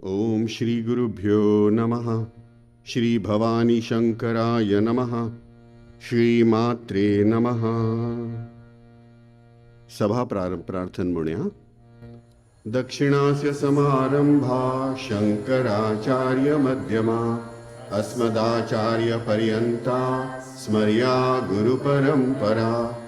ओम श्री गुरुभ्यो नमः। श्री भवानी शंकराय नमः। श्री मात्रे नमः। सभा प्रार्थन म्हणूया। दक्षिणास्य समारंभा शंकराचार्य मध्यमा अस्मदाचार्य पर्यंता स्मर्या गुरुपरंपरा।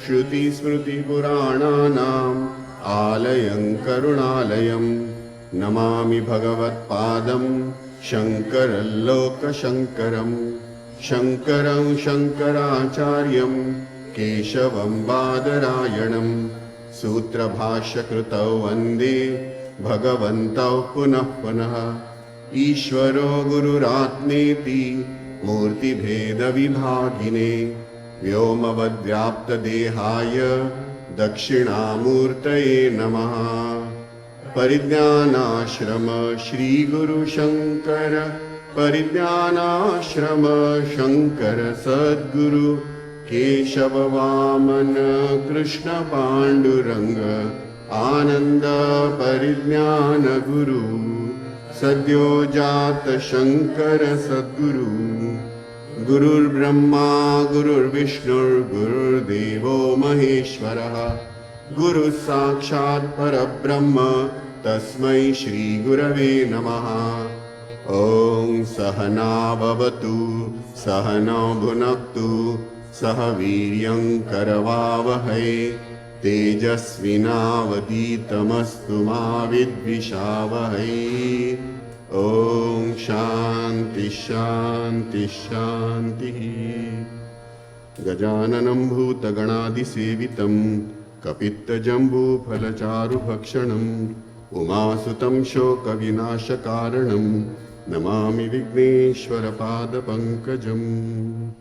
श्रुति स्मृति पुराणानाम् आलयं करुणालयं नमामि भगवत्पादं शंकरं लोकशंकरं। शंकरं शंकराचार्यं केशवं बादरायणं सूत्रभाष्यकृतौ वन्दे भगवन्तौ पुनः पुनः। ईश्वरो गुरुरात्मेति मूर्तिभेदविभागिने व्योमवद्व्याप्तदेहाय दक्षिणामूर्तये नमः। परिज्ञानाश्रम श्री गुरु शंकर परिज्ञानाश्रम शंकर सद्गुरु केशव वामन कृष्ण पांडुरंग आनंद परिज्ञान गुरु सद्यो जात शंकर सद्गुरु। गुरुर्ब्रह्मा गुरुर्विष्णुर्गुरुर्देवो महेश्वरः गुरु साक्षात् परब्रह्म तस्मै श्री गुरवे नमः। ओम सहना भवतु सहनौ भुनक्तु सह वीर्यं करवावहै तेजस्विनावधीतमस्तु मा विद्विषावहै। ओम शांति शांति शांति। गजाननं भूतगणादिसेवितं कपित्तजम्बूफलचारुभक्षणम् उमासुतं शोकविनाशकारणं नमामि विघ्नेश्वरपादपङ्कजम्।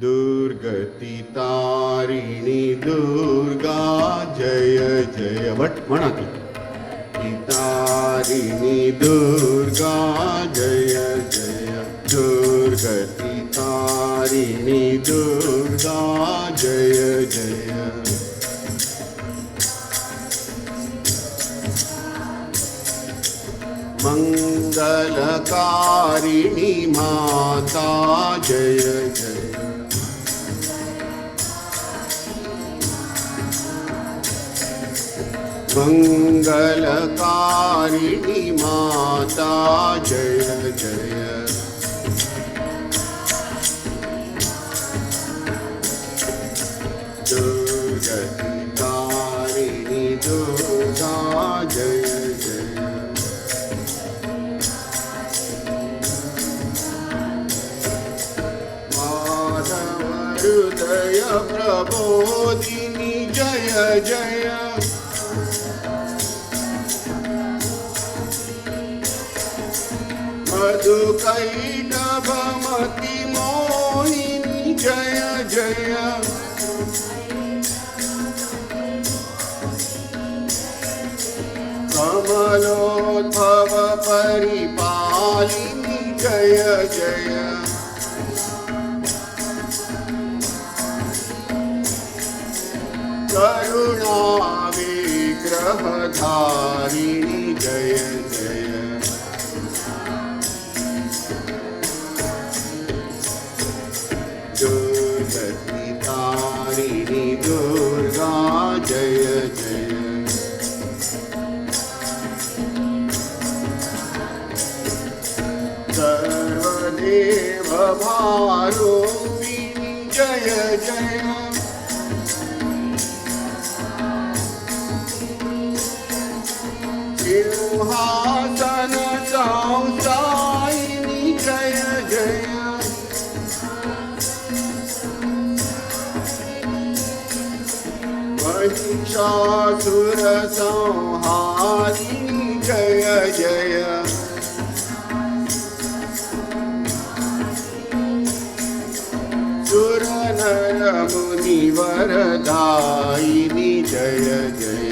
दुर्गतितारिणी दुर्गा जय जय वट म्हणा ती। तारिणी दुर्गा जय जय दुर्गतितारिणी दुर्गा जय जय। मंगलकारिणी माता जय जय। मंगलकारिणी माता जय जय। दुर्गतितारिणी दुर्गा जय जय। माधव हृदय प्रबोधिनी जय जय। मधुकैटभमति मोहिनी जय जय। कमलोद्भव परिपालिनी जय जय। करुणा विग्रहधारिणी जय जय। दुर्गतितारिणी दुर्गा जय जय। सर्वदेव भारूपिणी जय जय। सिंहासन संस्थायिनी जय जय। महिषासुर संहारिणी जय जय। सुर नर मुनि वरदायिनी जय जय।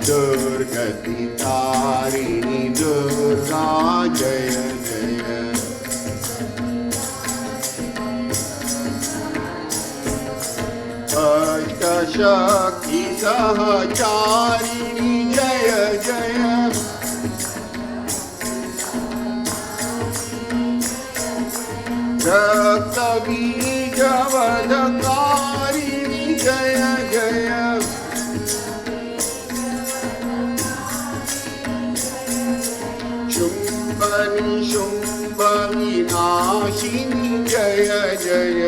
दुर्गतितारिणी दुर्गा जय जय। शक्ति सहचारिणी जय जय रक्त बीज वधकारिणी जय जय शुंभ निशुंभ विनाशिनी जय जय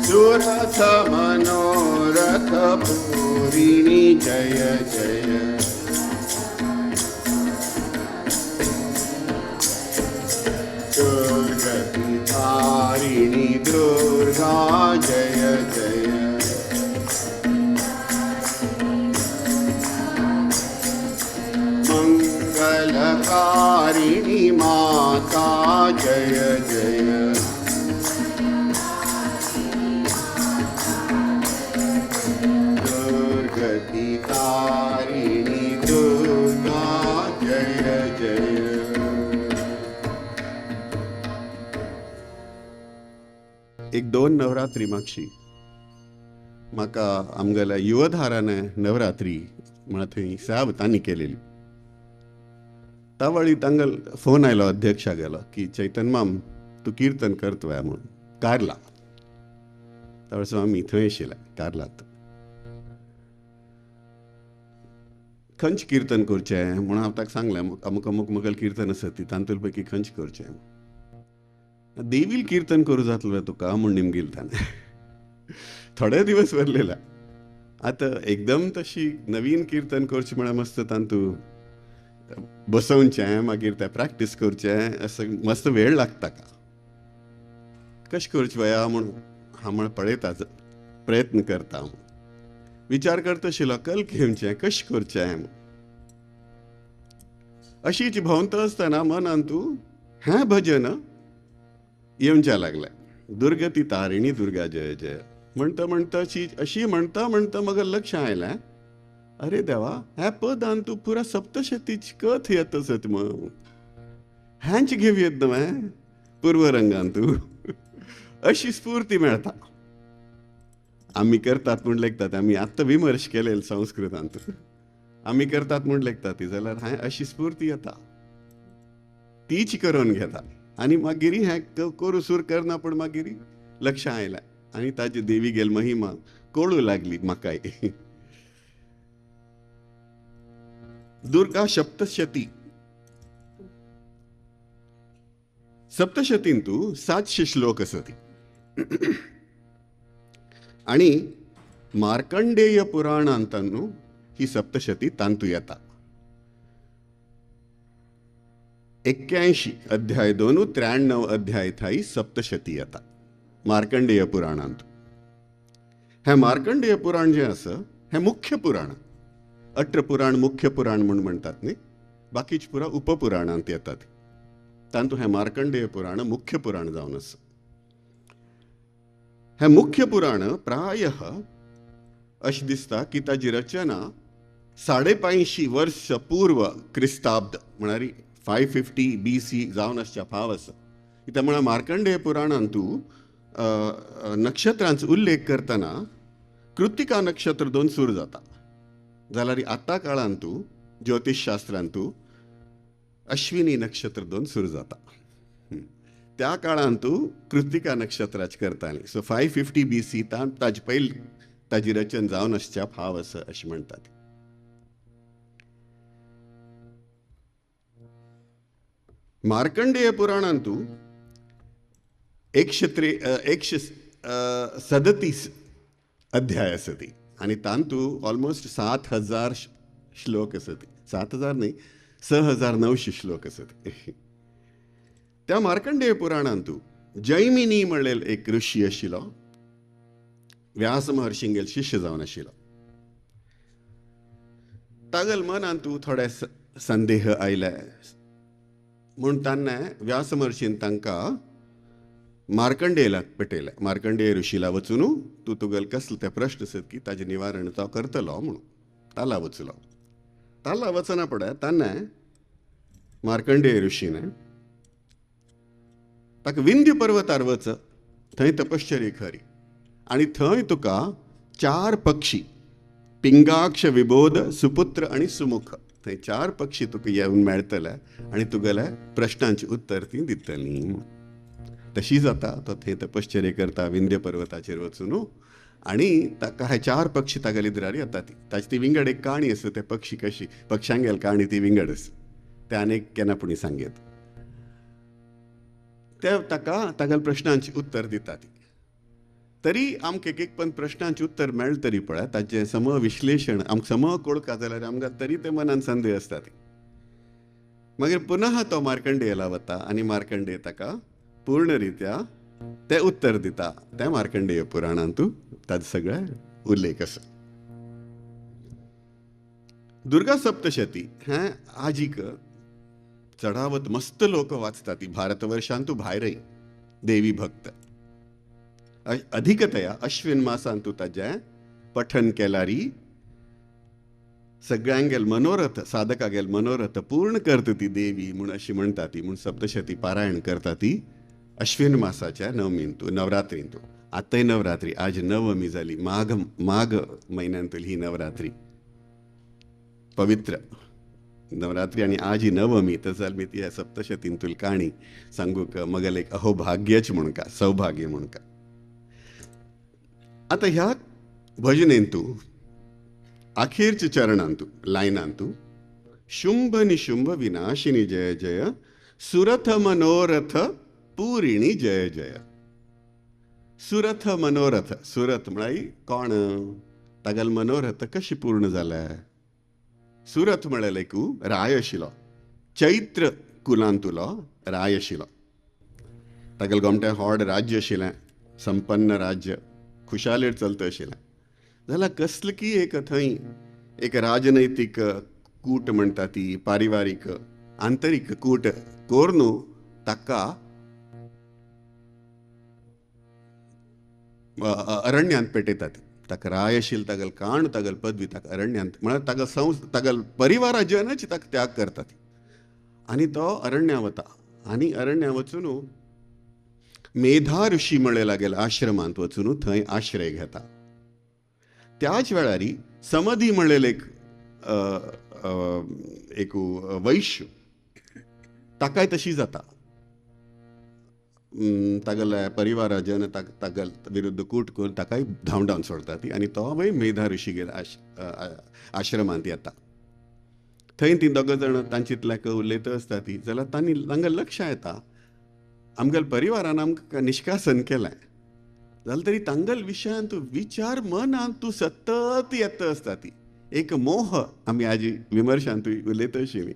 सुरथ मनोरथ पूरिणी जय जय दुर्गति तारिणी दुर्गा जय जय मंगलकारिणी माता जय जय दुर्गति तारिणी दुर्गा जय जय. एक दोन नवरात्री मागशी म्हाका आमगेल्या युवधाराने नवरात्री म्हणून थंय साबतांनी केलेली. तावळी तांगल फोन आयलो अध्यक्षा गेलो की चैतन माम तू कीर्तन करतोय म्हणून कारला. त्यावेळेस आमी थंय आशिल्ले कारलात. खंयच कीर्तन करचें म्हणून हांव ताका सांगलें अमूक अमूक मुगेल कीर्तन आसा ती तांतूल पैकी खंयच करचें. देवील कीर्तन करूं जातलें तुका म्हूण निमगेल ताणें. थोडे दिवस व्हरलेला. आतां एकदम तशी नवीन कीर्तन करचें म्हळ्यार मस्त तांतू बसोवचें मागीर तें प्रॅक्टीस करचें असो मस्त वेळ लागता. कशें करचें वया म्हूण हांव म्हण पळयता प्रयत्न करता. विचार करता आशिल्लो कल घेवचें कशें करचें. अशीच भोंवता आसतना मनांत तूं हें भजन येवचें लागलें. दुर्गती तारिणी दुर्गा जय जय म्हणटा म्हणटा अशी म्हणटा म्हणटा म्हाका लक्ष आयलें अरे देवा हे पदान तूं पुरा सप्तशतीची कथ येत आसत मग हेंच घेवयेत न्हय पूर्वरंगान तूं. अशी स्फूर्ती मेळटा. आमी करतात म्हूण लेखतात. आमी आत्तां विमर्श केलेलो संस्कृतांत. आमी करतात म्हूण लेखतात ती जाल्यार हांवें अशी स्फूर्ती येता तीच करून घेता. आनी मागीर हें करू सूर करना पूण मागीर लक्ष आयलें आनी ताजी देवी गेल महिमा कळूं लागली म्हाकाय. दुर्गा सप्तशती. सप्तशतीन तू 700 श्लोक आसा ती. आणि मार्कंडेय पुराणांत न्हू ही सप्तशती तांतू येता. 81 अध्याय 2 93 अध्याय थाई सप्तशती येता मार्कंडेय पुराणांत. हे मार्कंडेय पुराण जें आसा हें मुख्य पुराण. 18 पुराण मुख्य पुराण म्हूण म्हणटात न्ही. बाकीच पुरा उपपुराणांत येतात. तांतू हें मार्कंडेय पुराण मुख्य पुराण जावन आसा. हें मुख्य पुराण प्रायः अशें दिसता की ताची रचना 550 वर्ष पूर्व क्रिस्ताब्द म्हळ्यार 550 BC जावन आसच्या फाव आसा. कित्याक म्हळ्यार मार्कंडेय पुराणांत तूं नक्षत्रांचो उल्लेख करतना कृतिका नक्षत्र 2 सुरू जाता. जाल्यार आतां काळांत तूं ज्योतिषशास्त्रांत तूं अश्विनी नक्षत्र 2 सुरू जाता. त्या काळांत तूं कृतिका नक्षत्राची करतालीं. सो 550 BC ताजी पयली ताजी रचना जावन आसच्या फाव आसा अशें म्हणटात. मार्कंडेय पुराणांत तूं 137 अध्याय आसा ती आनी तांतूं ऑलमोस्ट 7000 श्लोक आसा ती. 7000 न्ही 6900 श्लोक आसा ती. त्या मार्कंडेय पुराणांत तूं जैमिनी म्हणलेलो एक ऋषी आशिल्लो. व्यास महर्षींगेल शिश्य जावन आशिल्लो. तागेल मनांत तूं थोडे संदेह आयले म्हूण ताणें व्यास महर्षीन तांकां मार्कंडेयाक पटयलें. मार्कंडेय ऋषीला वचून तूं तुगेले कसले ते प्रश्न आसत की ताजें निवारण तो करतलो म्हणून ताला वचलो. ताला वचना पळय ताणें मार्कंडेय ऋषीन ताका विंध्य पर्वतार वच, थंय तपश्चर्या खरी. आनी थंय तुका 4 पक्षी, पिंगाक्ष, विबोध, सुपुत्र आनी सुमुख, थंय 4 पक्षी तुका येवन मेळटले आनी तुगेल्या प्रश्नांची उत्तर ती दितलीं. तशी जाता तो थंय तपश्चर्या करता विंध्य पर्वताचेर वचून. आनी ताका हे 4 पक्षी तागेली इद्रारी येता. ताची ती विंगड एक काणी आसा, ते पक्षी कशी पक्षांगेल काणी ती विंगड आसा, ते आनीक केन्ना पुणी सांगेत. ते ताका तागेल्या प्रश्नांची उत्तर दिता. ती तरी आमकां एक पण प्रश्नांची उत्तर मेळ्ळें तरी पळय ताचें सम विश्लेशण आमकां सम कळका जाल्यार आमकां तरी ते मनान संदेह आसता. ती मागीर पुनः तो मार्कंडेयाला वता आनी मार्कंडेय ताका पूर्ण रित्या ते उत्तर दिता. ते मार्कंडेय पुराणांत ताचो सगळें उल्लेख आसा. दुर्गा सप्तशती हें आजीक चढावत मस्त लोक वाचता. ती भारतवर्षांत भायरय देवी भक्त अधिकतया अश्विन मासांत ताजें पठन केल्यारी सगळ्यांगेल मनोरथ, साधकागेल मनोरथ पूर्ण करता ती देवी म्हूण अशी म्हणटा. ती म्हूण सप्तशती पारायण करता ती अश्विन मासाच्या नवमींतू, नवरात्रींतू. आतांय नवरात्री, आज नवमी जाली, माघ म्हयन्यांतली ही नवरात्री, पवित्र नवरात्री. आनी आज ही नवमी, तर जाल्यार मी ती ह्या सप्तशतींतली काणी सांगूक मगेल एक अहोभाग्यच म्हणका, सौभाग्य म्हणका. आता ह्या भजनेंतू अखेरच्या चरणांतू, लायनांतू शुंभ निशुंभ विनाशिनी जय जय, सुरथ मनोरथ पूरिणी जय जय. सुरथ मनोरथ, सुरथ म्हळ्यार कोण, तागेल मनोरथ कशी पूर्ण जाले. सुरथ म्हळ्यार एक राय आशिल्लो, चैत्र कुलांतुलो राय आशिल्लो. तागेल गोमटे व्हड राज्य आशिल्लें, संपन्न राज्य, खुशालेर चलता आशिल्लें. जाल्यार कसली की एक थंय एक राजनैतीक कूट म्हणटा ती, पारिवारीक आंतरीक कूट कोरून ताका अरण्यांत पेटयतात. ताका राय आशिल्ली, तागेल काण, तागेल पदवी ताका अरण्यांत, म्हळ्यार तागेल परिवाराजनच ताका त्याग करतात. आनी तो अरण्या वता आनी अरण्या वचून मेधा ऋषी म्हळें लागेल आश्रमांत वचून थंय आश्रय घेता. त्याच वेळार समधी म्हणलेले एक वैश्य, ताकाय तशी जाता. तागेल्या परिवाराजन तागेल विरुद्ध कूट करून ताकाय धांवडावन सोडता ती. आनी तो मेधा ऋषी गेला आश्रमांत येता. थंय ती दोग जाण तांचितल्याक उलयता आसता ती. जाल्यार तांकां लक्ष येता आमगेल परिवारान आमकां निश्कासन केलें, जाल्यार तरी तांगेल विशयांत विचार मनांत सतत येता आसता. ती एक मोह, आमी आजी विमर्शांत उलयता आशिल्लीं,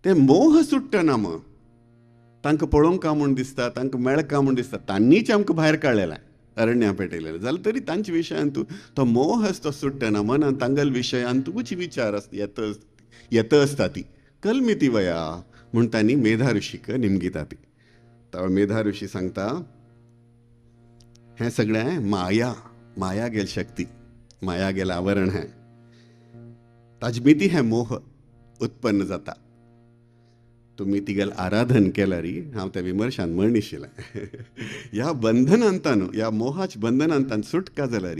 ते मोह सुट्टना. मग तांकां पळोवंक काय म्हूण दिसता, तांकां मेळक काय म्हूण दिसता, तांणीच आमकां भायर काडलेलें, अरण्या पेटयलेलें, जाल्यार तरी तांच्या विशयांत तो मोह तो सुट्टना. मनांत तांगेल विशयांतूच विचार येता आसता. ती कल्मिती वया म्हूण तांणी मेधा ऋषीक निमगिता. ती मेधा ऋषी सांगता, हें सगळें माया गेल शक्ती, माया गेल आवरण हें, ताजे मिती हें मोह उत्पन्न जाता. तुमी तिगेल आराधन केल्यार, हांव त्या विमर्शान म्हणिशिल्लें, ह्या बंधनांतान, ह्या मोहाच्या बंधनांतान सुटका जाल्यार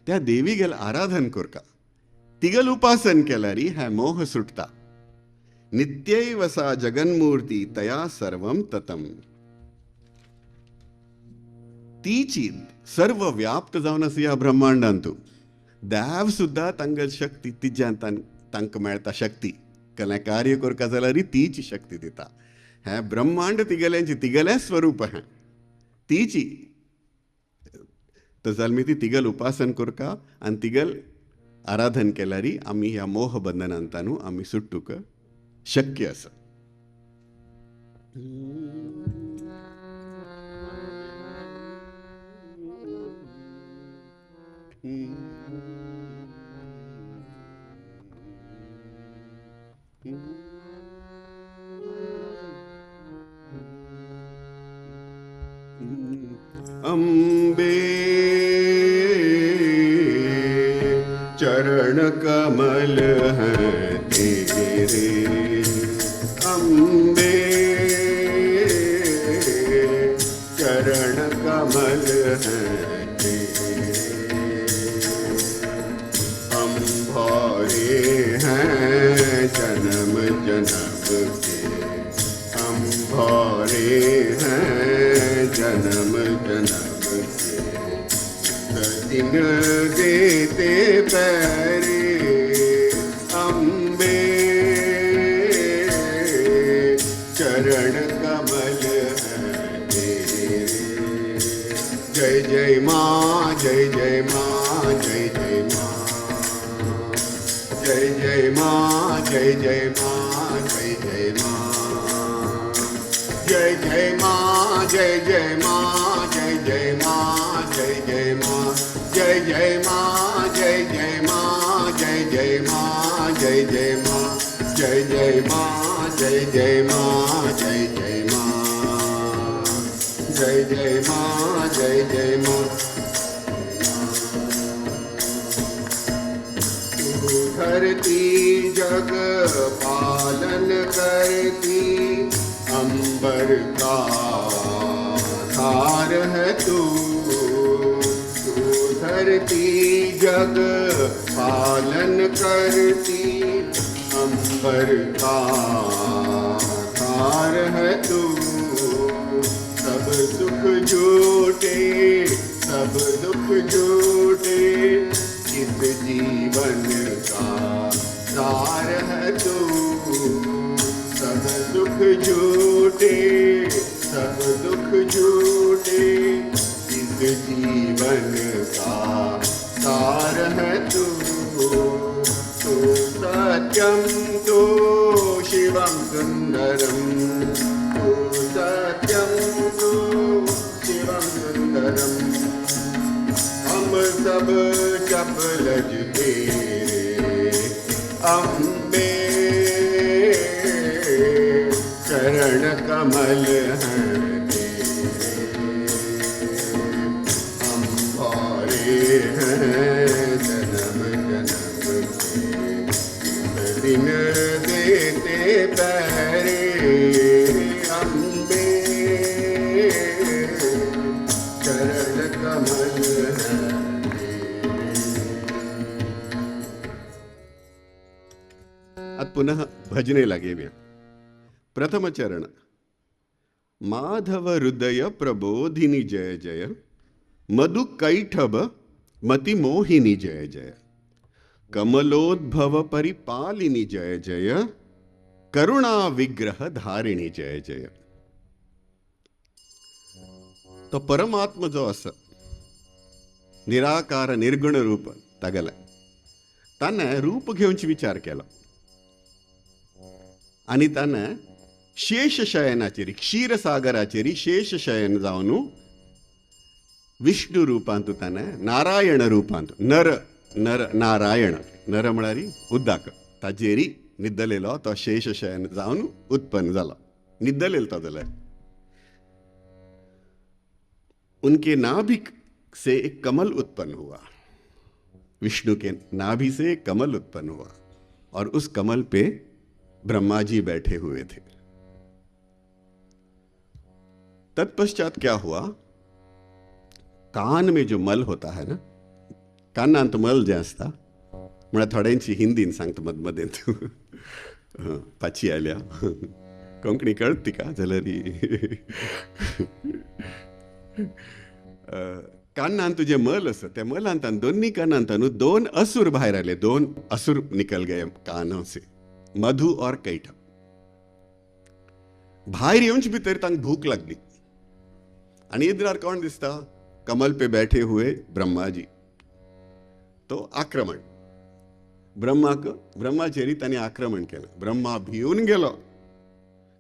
त्या देवी गेल आराधन करता, तिगेल उपासन केल्यार हें मोह सुटता. नित्यैव सा जगन्मूर्ती तया सर्वं ततम. तीची सर्व व्याप्त जावन आसा ह्या ब्रह्मांडांत. देव सुद्दां तांगेल शक्ती तिच्यान तांकां मेळटा. शक्ती कसलें कार्य करता जाल्यार तीची शक्ती दिता. हें ब्रह्मांड तिगेलें स्वरूप हें, तीची. तर जाल्यार ती तिगेल उपासन करता आनी तिगेल आराधन केल्यार आमी ह्या मोह बंधनांतानू आमी सुट्टूक शक्य आसा. अंबे चरण कमल हैं तेरे, अंबे दिन देते पैरे अम्बे, चरण कमल है तेरे। जय जय माँ, जय जय माँ, जय जय माँ, जय जय माँ, जय जय माँ, जय जय माँ, जय जय माँ, जय जय माँ, जय जय माँ, जय जय माँ, जय जय माँ, जय जय माँ, जय जय माँ, जय जय माँ, जय जय माँ, जय जय माँ, जय जय माँ, जय जय माँ, जय जय माँ। तू धरती जग पालन करती, अंबर का धार है तू। तू धरती जग पालन करती, अंबर का धार है तू। सब सुख झूठे, सब दुख झूठे, इस जीवन का सार है तू। सब दुख झूठे, सब दुख झूठे, इस जीवन का सार है तू। तू सत्यम, तू शिवम सुंदरम, तू सत्यम, तू शिवम सुंदरम। हम सब चपलज तेरे अम्बे, चरण कमल हैं तेरे। हम भारे हैं जन्म जन्म के, दिन देते पैरे अम्बे, चरण कमल हैं। आता पुनः भजने लागे मी. प्रथम चरण. माधव हृदय प्रबोधिनी जय जय, मधु कैठब मति मोहिनी जय जय, कमलोद्भव परिपालिनी जय जय, करुणा विग्रह धारिणी जय जय. तो परमात्मा जो असा निराकार निर्गुण रूप तगला, त्याने रूप घेऊनची विचार केला आणि त्याने शेषशयनाचेरी, क्षीरसागराचेरी शेषशयन जावन विष्णु रूपांतू त्याने नारायण रूपांतू नर नर नारायण नर म्हळ्यारी उद्दाक ताजेरी निद्दलेलो तो शेषशयन जावन उत्पन्न झाला. निद्दलेलो तो जाल्यार उनके नाभि से एक कमल उत्पन्न हुआ. विष्णु के नाभि से एक कमल उत्पन्न हुआ और उस कमल पे ब्रह्मा जी बैठे हुए थे. तत्पश्चात क्या हुआ, कान में जो मल होता है ना, कानांत मल जे असता, म्हणा थोड्यांची हिंदीन सांगता मदमदें तू पाची आल्या कोंकणी कळती का जाल्यार कानांत जे मल असत त्या मलांतान दोन्ही कानांतान दोन असुर भायर आले. दोन असुर निकल गए कानों से, मधु और कैठब. भायर येऊंच भितर तांक भूक लागली आणि इधर कोण दिसता, कमल पे बैठे हुए ब्रह्मा जी. तो आक्रमण ब्रह्माचेरी तांणी आक्रमण केलं. ब्रह्मा भिवून गेलो.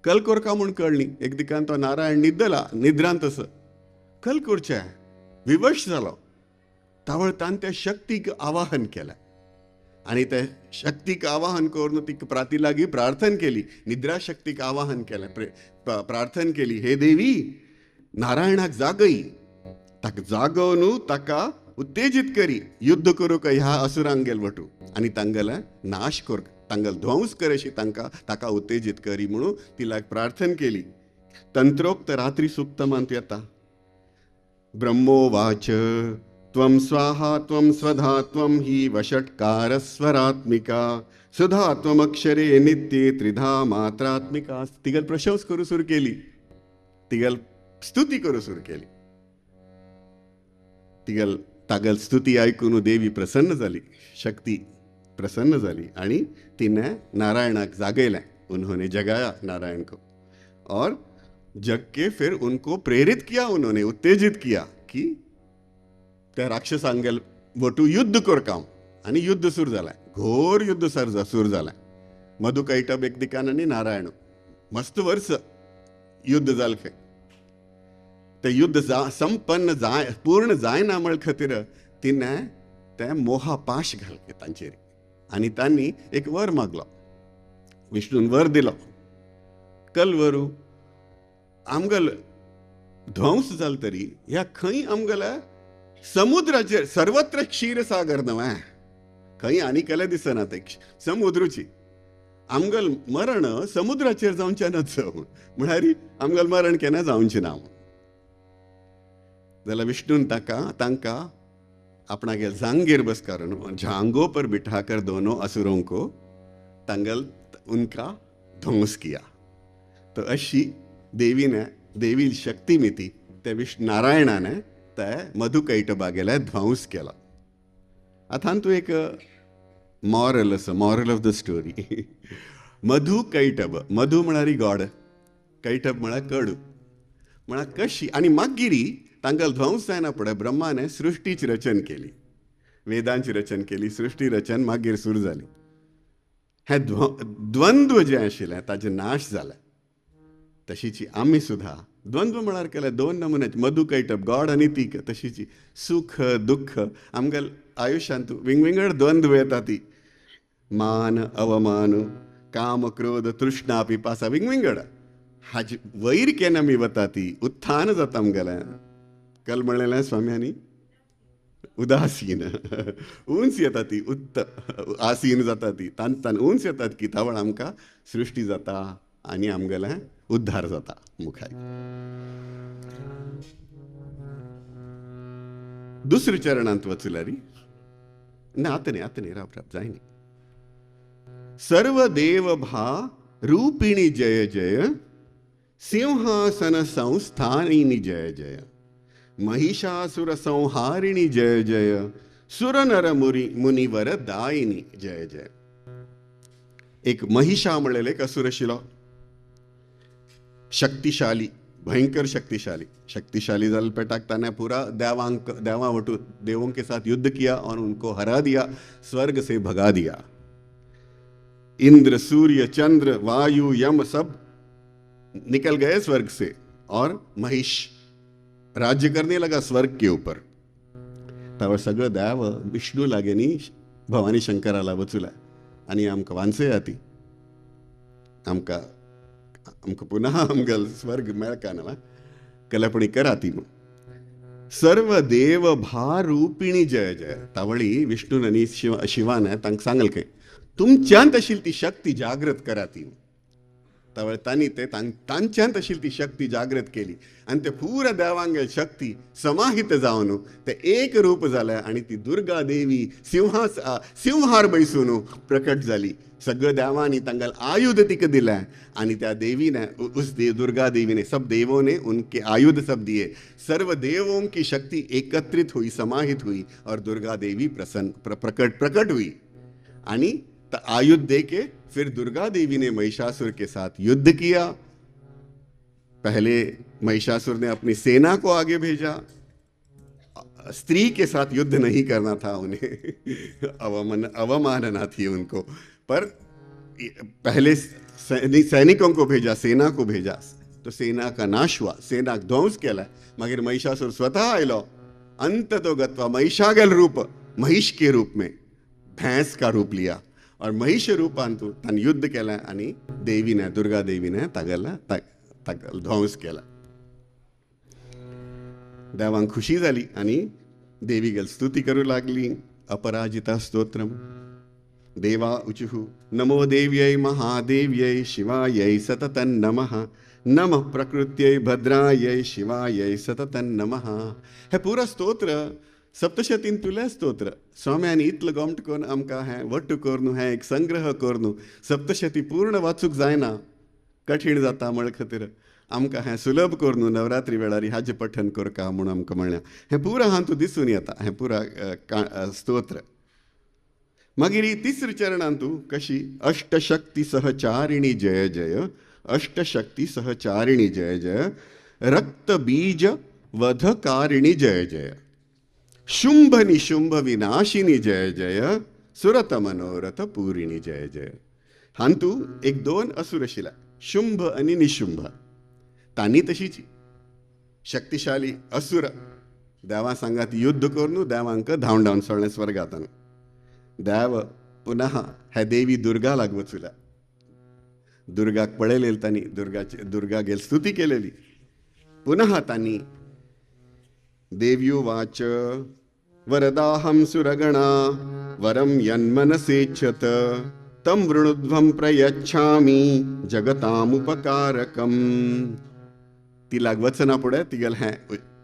कलकोरका म्हूण कळ्ळी. एक दिकान तो नारायण निद्दला, निद्रांत असं कलकोरचे विवश जालो. तावळ तान त्या शक्तीक आवाहन केलं आणि त्या शक्तीक आवाहन करून ती प्राती लागी प्रार्थना केली. निद्रा शक्तीक आवाहन केलं, प्रार्थना केली, हे देवी नारायणाक जागई, ताका जागोवन ताका उत्तेजित करी, युद्ध करू का ह्या असुरांक गेल वटू आणि तांगेला नाश कर, तांगेल ध्वंस कर अशी ताका उत्तेजित करी म्हणून तिला प्रार्थना केली. तंत्रोक्त रात्री सुक्तमांत येता. ब्रह्मोवाच त्वं स्वाहा त्वं स्वधा त्वं हि वषट्कार स्वरात्मिका सुधा त्वमक्षरे नित्ये त्रिधा मात्रात्मिका. तिगल प्रशंस करू सुरू केली, तिगल स्तुती करू सुरू केली. तिगल तागल स्तुती ऐकून देवी प्रसन्न झाली, शक्ती प्रसन्न झाली आणि तिने नारायणाक जागेलें. उन्होंने जगाया नारायण को और जग के फिर उनको प्रेरित किया, उन्होंने उत्तेजित किया की त्या राक्षसांगेल वटू युद्ध कर काम. आणि युद्ध सुरू झालाय, घोर युद्ध सुरू झालाय. मधुकैटभ एक दिकान आणि नारायण मस्त वर्ष युद्ध जाल खंय. ते युद्ध संपन्न जाय पूर्ण जायना म्हळ खातीर तिने ते मोहापाश घालके तांचेर. आणि त्यांनी एक वर मागलो, विष्णून वर दिलो, कलवरू आमगल ध्वंस जाल तरी ह्या खंय आमगला समुद्राचेर सर्वत्र क्षीरसागर नव्हे, खंय आनी केले दिसना ते समुद्रूची. आमगल मरण समुद्राचेर जावचें नच म्हळ्यार आमगल मरण केन्ना जावचें ना. जाल्यार विष्णून तांकां आपणागे जांगेर बसकारून झांगों पर बिठाकर दोनों असुरों को तंगल उनका ध्वंस किया. तो अशी देवी शक्ती मिती ते नारायणाने ते मधुकैटभागेले ध्वंस केला. आता तू एक moral of the story. Madhukaitabh, Madhu म्हळ्यार गॉड, कैटभ म्हळ्यार कडू. म्हळ्यार कशी आनी मागिरी तांकां ध्वंस जायना फुडें ब्रह्माने सृश्टीची रचन केली, वेदांची रचन केली, सृश्टी रचन मागीर सुरू जाली. हे द्वंद्व जे आशिल्लें ताचे नाश जाले. तशीची आमी सुद्धा द्वंद्व म्हळ्यार केले दोन नमुन्याचे, मधुकैटभ गॉड आनी ती तशीची सुख दुःख आमगेल आयुश्यांत वेगवेगळे द्वंद्व येता. ती मान अवमान, काम क्रोध तृष्णा पिपासा वेगवेगळा हाजी वैर केन्ना आमी वता ती उत्थान जाता आमगेलें. कल म्हणलेलें स्वाम्यांनी उदासीन उंच येता ती आसीन जाता ती तान उंच येतात की तावळ आमकां सृश्टी जाता आनी आमगेलें उद्धार जाता मुखार. दुसऱ्या चरणांत वचल्यार ना आतनी राव जायनी. सर्व देव भा रूपिणी जय जय, सिंहासन संस्थानिनी जय जय, महिषासुर संहारिणी जय जय, सुर नर मुनिवर दायिनी जय जय. एक महिषा म्हणलेले एक असुर आशिल्लो, शक्तिशाली, भयंकर शक्तिशाली जाल पेटाक ताने पूरा देवा वटू देवों के साथ युद्ध किया और उनको हरा दिया, स्वर्ग से भगा दिया. इंद्र सूर्य चंद्र वायु यम सब निकल गए स्वर्ग से और महिष राज्य करने लगा स्वर्ग के ऊपर. तब सगळं देव विष्णू लागेनी भवानी शंकराला वचूला आणि आमकां वांचे याती आमकां पुनः आमगल स्वर्ग मेळका ना कलपणी कराती. सर्व देव भा रूपिणी जय जय. तावळी विष्णून आणि शिवान तांकां सांगल खंय तुमच्यांत आशिल्ली ती शक्ती जागृत करा ती. तावळ तांणी ते तांच्यांत आशिल्ली ती शक्ती जागृत केली आनी ते पुरा देवांगेल शक्ती समाहित जावन ते एक रूप जालें आनी ती दुर्गा देवी सिंहार बैसून प्रकट जाली. सगळं देवांनी तांगेल आयुध तिका दिलें आनी त्या देवीने उस दुर्गा देवी ने सब देवों ने उनके आयुध सब दिए. सर्व देवों की शक्ति एकत्रित हुई, समाहित हुई और दुर्गा देवी प्रकट हुई. आनी आयुध दे के फिर दुर्गा देवी ने महिषासुर के साथ युद्ध किया. पहले महिषासुर ने अपनी सेना को आगे भेजा. स्त्री के साथ युद्ध नहीं करना था उन्हें, अवमानना थी उनको, पर पहले सैनिकों को भेजा, सेना को भेजा. तो सेना का नाश हुआ, सेना ध्वंस केला. मगर महिषासुर स्वतः आयलो. अंत तो गत्वा महिषागल रूप, महिष के रूप में भैंस का रूप लिया और महिष रूपांतू तन युद्ध केला आणि देवीने दुर्गा देवीने तागेला ध्वंस केला. देवांक खुशी जाली आणि देवी गेल स्तुती करू लागली. अपराजिता स्तोत्रम. देवा उचुहु नमो देव्यै महादेव्यै शिवायै सततं नमः. नमः प्रकृत्यै भद्रायै शिवायै सततं नमः. हे पुरा स्तोत्र सप्तशतीन तुले स्तोत्र स्वाम्यांनी इतलं गोमट करून आमकां हें वट्ट करून हें एक संग्रह करून सप्तशती पूर्ण वाचूक जायना, कठीण जाता म्हळ खातीर आमकां हें सुलभ कर न्हू नवरात्री वेळार हाजें पठन कर का म्हूण आमकां म्हणलें. हें पुरा हातूंत दिसून येता, हें पुरा स्तोत्र. मागीर ही तिसऱ्या चरणांत तूं कशी अष्टशक्ती सहचारिणी जय जय, अष्टशक्ती सहचारिणी जय जय, रक्तबीज वधकारिणी जय जय, शुंभ निशुंभ विनाशिनी जय जय, सुरत मनोरथ पुरिणी जय जय. हांतू एक दोन असुर आशिल्ले, शुंभ आनी निशुंभ. तांणी तशीच शक्तिशाली असुर देवा सांगात युद्ध कर न्हू देवांक धांवन धांवन सोडलें स्वर्गांत. देव पुनः हे देवी दुर्गा लाग वचूल्या. दुर्गाक पळयलेली तांणी, दुर्गा गेल स्तुती केलेली. पुनः तांणी देव्युवाच वरदाहं सुरगणा वरं यन्मनसेच्छत तं वृणुध्वं प्रयच्छामि जगतामुपकारकम्. ती लाग वचना फुडें तिगेल हें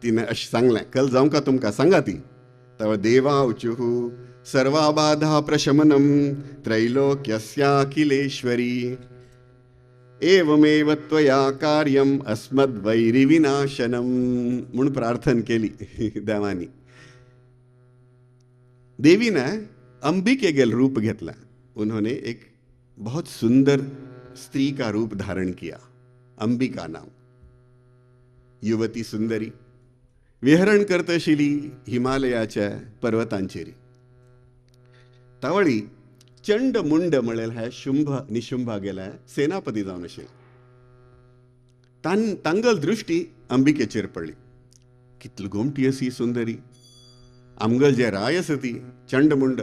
तिणें अशें सांगलें, कल जावं का तुमकां सांगा ती. तव देवाऊचुः सर्वाबाधा प्रशमनं त्रैलोक्यस्याखिलेश्वरी एवमेव त्वया कार्यम अस्मद्वैरिविनाशनम म्हणून प्रार्थना केली देवानी. देवी ने अंबिके गेल रूप घेतला. उन्होंने एक बहुत सुंदर स्त्री का रूप धारण किया, अंबिका नाम. युवती सुंदरी विहरण करत आशिल्ली हिमालयाच्या पर्वतांचेरी. तावळी चंड मुंड म्हणलेले हे शुंभ निशुंभा गेले सेनापती जावन आशिल्ले. तांगल दृश्टी अंबिकेचेर पडली. कितली गोमटी अशी सुंदरी. आमगल जे राय आसा ती चंडमुंड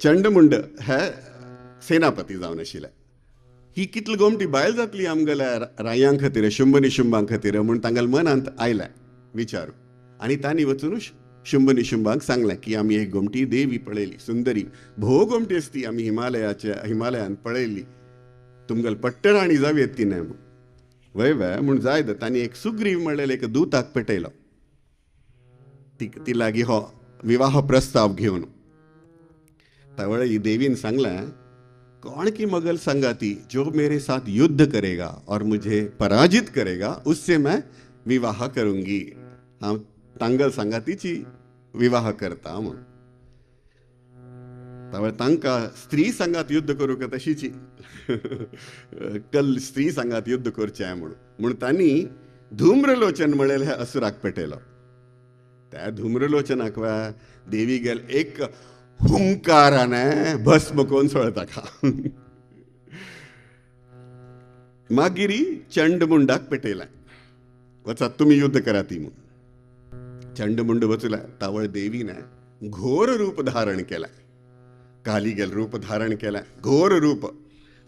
चंडमुंड हे सेनापती जावन आशिल्ले. ही कितली गोमटी बायल जातली आमगेल्या रायां खातीर, शुंभ निशुंभां खातीर म्हूण तांगेल्या मनांत आयलें विचारू. आनी तांणी वचून शुंभ निशुंभांक सांगलें की आमी एक गोमटी देवी पळयली, सुंदरी भोव गोमटी आसती, आमी हिमालयांत पळयल्ली. तुमगेल पट्टराणी जावेत तिने. वय वय म्हूण जाय तांणी एक सुग्रीव म्हणलेले एक दूताक पेटयलो. ती लागीं हो विवाह प्रस्ताव घेवन. तावळे ही देवीन सांगलें, कौन की मगल संगाती जो मेरे साथ युद्ध करेगा और मुझे पराजित करेगा उससे मैं विवाह करूंगी. हाँ तांगल संगातीची विवाह करता म्हूण. तावळे तांकां स्त्री संगात युद्ध करूं का तशीची कल स्त्री संगात युद्ध करचें म्हणून तांणी धूम्रलोचन म्हणलेले हे असुराक पेटयलो. त्या धूम्रलोचनाक देवी गेल एक हुंकाराने भस्म कोण सोडता. मागीर चंडमुंडाक पेटयलें, वचात तुमी युद्ध करात ती म्हणून. चंडमुंड वचूला. तावळ देवीने घोर रूप धारण केलें, काली गेल रूप धारण केलें, घोर रूप.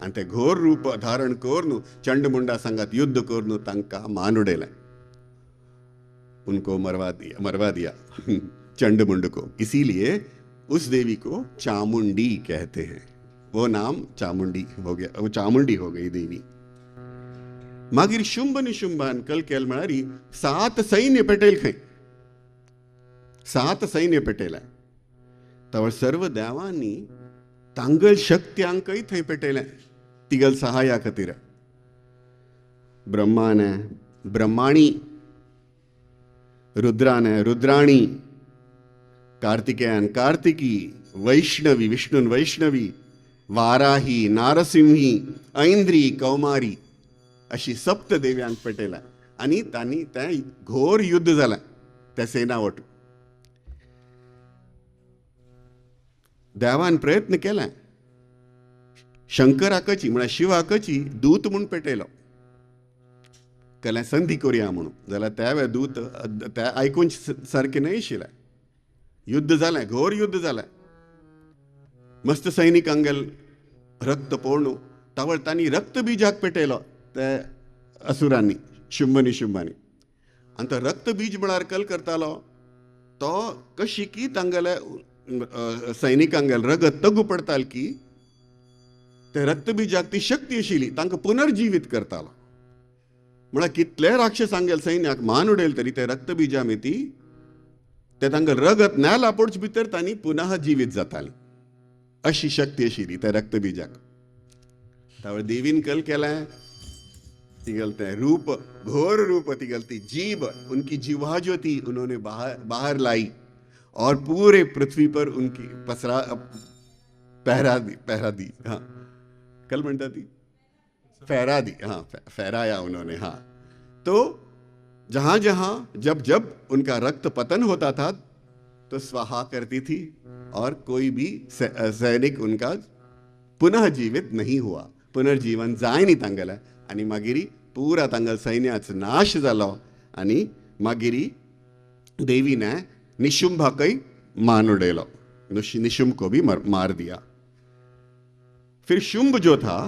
आनी तें घोर रूप धारण करून चंडमुंडा संगात युद्ध करून तांकां मान उडयलें. उनको मरवा दिया चंडमुंड को. इसीलिए उस देवी को चामुंडी कहते हैं. वो नाम चामुंडी हो गया, वो चामुंडी हो गई देवी. मागीर शुंभ निशुंभान कल केल म्हळ्यार 7 सैन्य पेटयले खंय. 7 सैन्य पेटयले. तावळ सर्व देवांनी तांगल शक्त्यांकय थंय पेटयलें तिगल सहाया खातीर. ब्रह्माने ब्रह्माणी, रुद्राने रुद्राणी, कार्तिकेयान कार्तिकी, वैष्णवी विष्णून वैष्णवी, वाराही नारसिंही, ऐंद्री कौमारी अशी 7 देव्यांक पेटयल्या. आनी तांणी तें घोर युद्ध जालें त्या सेनावट. देवान प्रयत्न केले शंकराकची म्हळ्यार शिवाकची दूत म्हूण पेटयलो. केलें संधी करुया म्हणून. जाल्यार त्या दूत ते आयकून सारकें न्हय आशिल्लें. युद्ध जालें, घोर युद्ध जालें. मस्त सैनिकांगेल रक्त पळोवन तावळ तांणी रक्तबीजाक पेटयलो ते असुरांनी, शुंभ निशुंभांनी. आनी तो रक्तबीज म्हळ्यार कल करतालो तो कशी की तांगेले सैनिकांगेल रगत तगू पडताल की ते रक्तबीजाक ती शक्ती आशिल्ली, तांकां पुनर्जिवीत करतालो. म्हळ्यार कितले राक्षसांगेल सैन्याक मान उडयले तरी ते रक्तबीजा मेती ते तांकां रगत नेला पडचे भितर तांणी पुनः जिवीत जातालीं. अशी शक्ती आशिल्ली त्या रक्तबीजाक. त्यावेळी देवीन कल केलाय ती गलते हैं रूप, घोर रूप ती गलती जीभ, उनकी जीवा जो थी उन्होंने बाहर बाहर लाई और पूरे पृथ्वी पर उनकी पहरा दी हाँ कल म्हणता थी फहरा दी हाँ फहराया उन्होंने हाँ। तो जहां जहां जब जब उनका रक्त पतन होता था तो स्वाहा करती थी और कोई भी सैनिक उनका पुनः जीवित नहीं हुआ, पुनर्जीवन जाय नी तांगेलें आणि मागिरी पुरा तांगल सैन्याचो नाश जालो आणि मागिरी देवीने निशुंभाकय मान उडयलो, निशुंभ को भी मार दिया। फिर शुंभ जो था,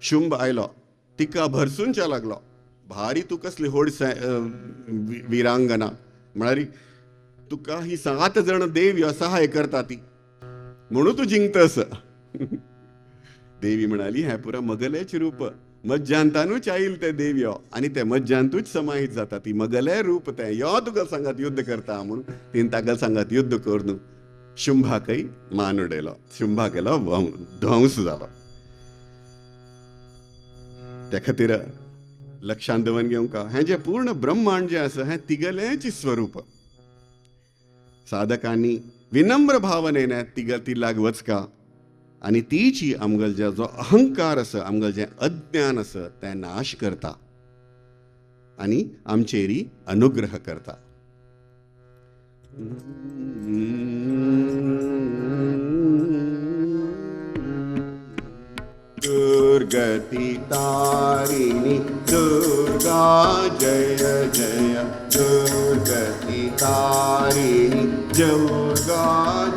शुंभ आयलो तिका भरसूनच्या लागलो, भारी तू कसली होड वीरांगना म्हणाली तुका ही 7 जण देव असहाय करता ती म्हणून तू जिंकतस देवी म्हणाली हे पुरा मगलेच रूप मज्जांतानूच आईल ते देव यो आणि ते मज्जांतूच समाहित जाता ती मगले रूप ते यो तुका सांगत युद्ध करता म्हणून तीन तागल सांगत युद्ध करून शुंभाकय मान उडयलो, शुंभाकेलो ध्वंस जालो। त्या खातीर लक्षांत दवरून घेवंका हें जे पूर्ण ब्रह्मांड जे आसा हें तिगलेच स्वरूप साधकांनी विनम्र भावनेने तिलाग वचका आणि तीची आमगल जो अहंकार आसा आमगल जे अज्ञान आसा तें नाश करता आणि आमचेरी अनुग्रह करता। दुर्गति तारिणी दुर्गा जय जय, दुर्गति तारिणी दुर्गा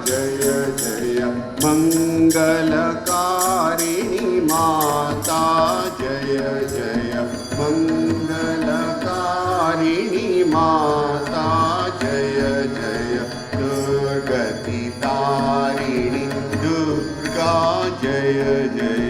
जय जय, मंगलकारिणी माता जय जय, मंगलकारिणी माता जय जय, दुर्गति तारिणी दुर्गा जय जय।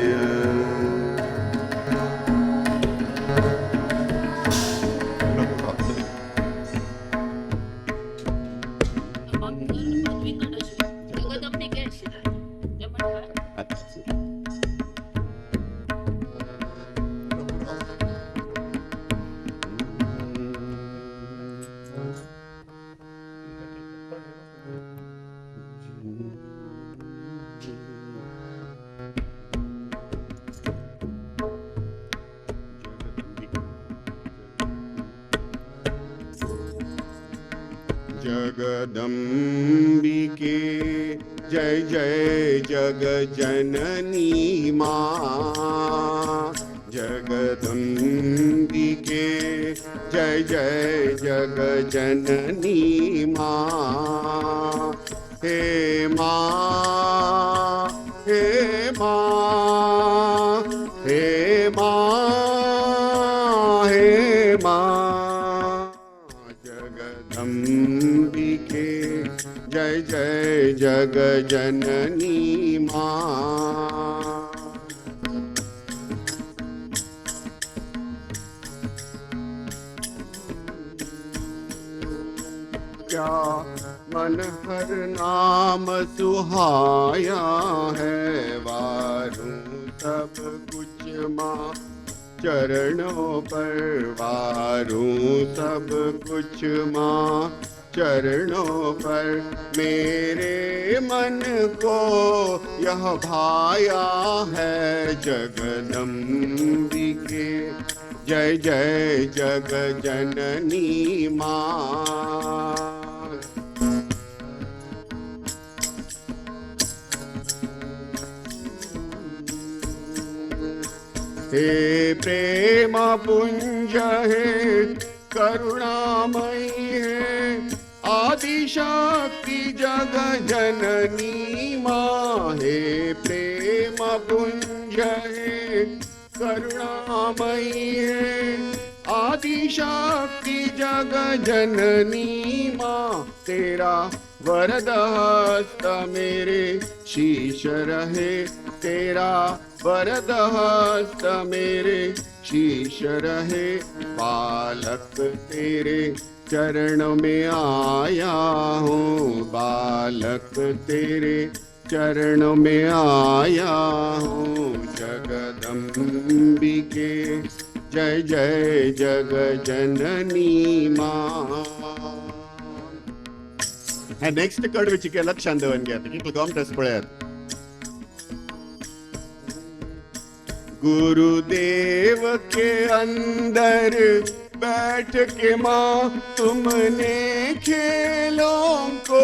जगदम्बिके जय जय जगजननी माँ, जगदम्बिके जय जय जगजननी माँ, हे माँ हे माँ हे माँ हे माँ, जगदम्बिके जय जय जगजननी माँ। क्या मन हर नाम सुहाया है, वारूं सब कुछ माँ चरणों पर, वारूं सब कुछ माँ चरणों पर, मेरे मन को यह भाया है, जगदम्बिके जय जय जगजननी माँ। हे प्रेम पुंज है करुणामयी है, आदिशक्ति जग जननी माँ, हे प्रेम पुंज है करुणामयी है, आदिशक्ति जग जननी माँ, तेरा वरद हस्त मेरे शीश रहे, तेरा वरद हस्त मेरे शीश रहे, बालक तेरे चरण में आया हूँ, बालक तेरे चरणों में आया हूँ जगदम्बिके। जय जय जग जननी माँ। हे नेक्स्ट कडवीची लक्षात देवन घ्या कितलो गमटस पळयात. गुरुदेव के अंदर बैठ के माँ तुमने खेलों को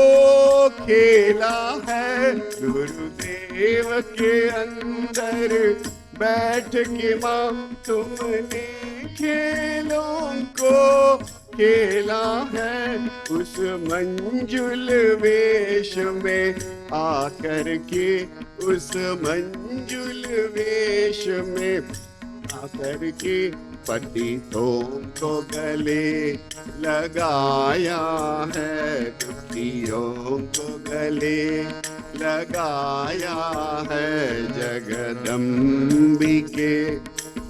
खेला है. गुरुदेव के अंदर बैठ के माँ तुमने खेलों को खेला है. उस मंजुल वेश में आकर के, उस मंजुल वेश में आकर के पतितों को गले लगाया है. दुखियों को गले लगाया है. जगदम्बिके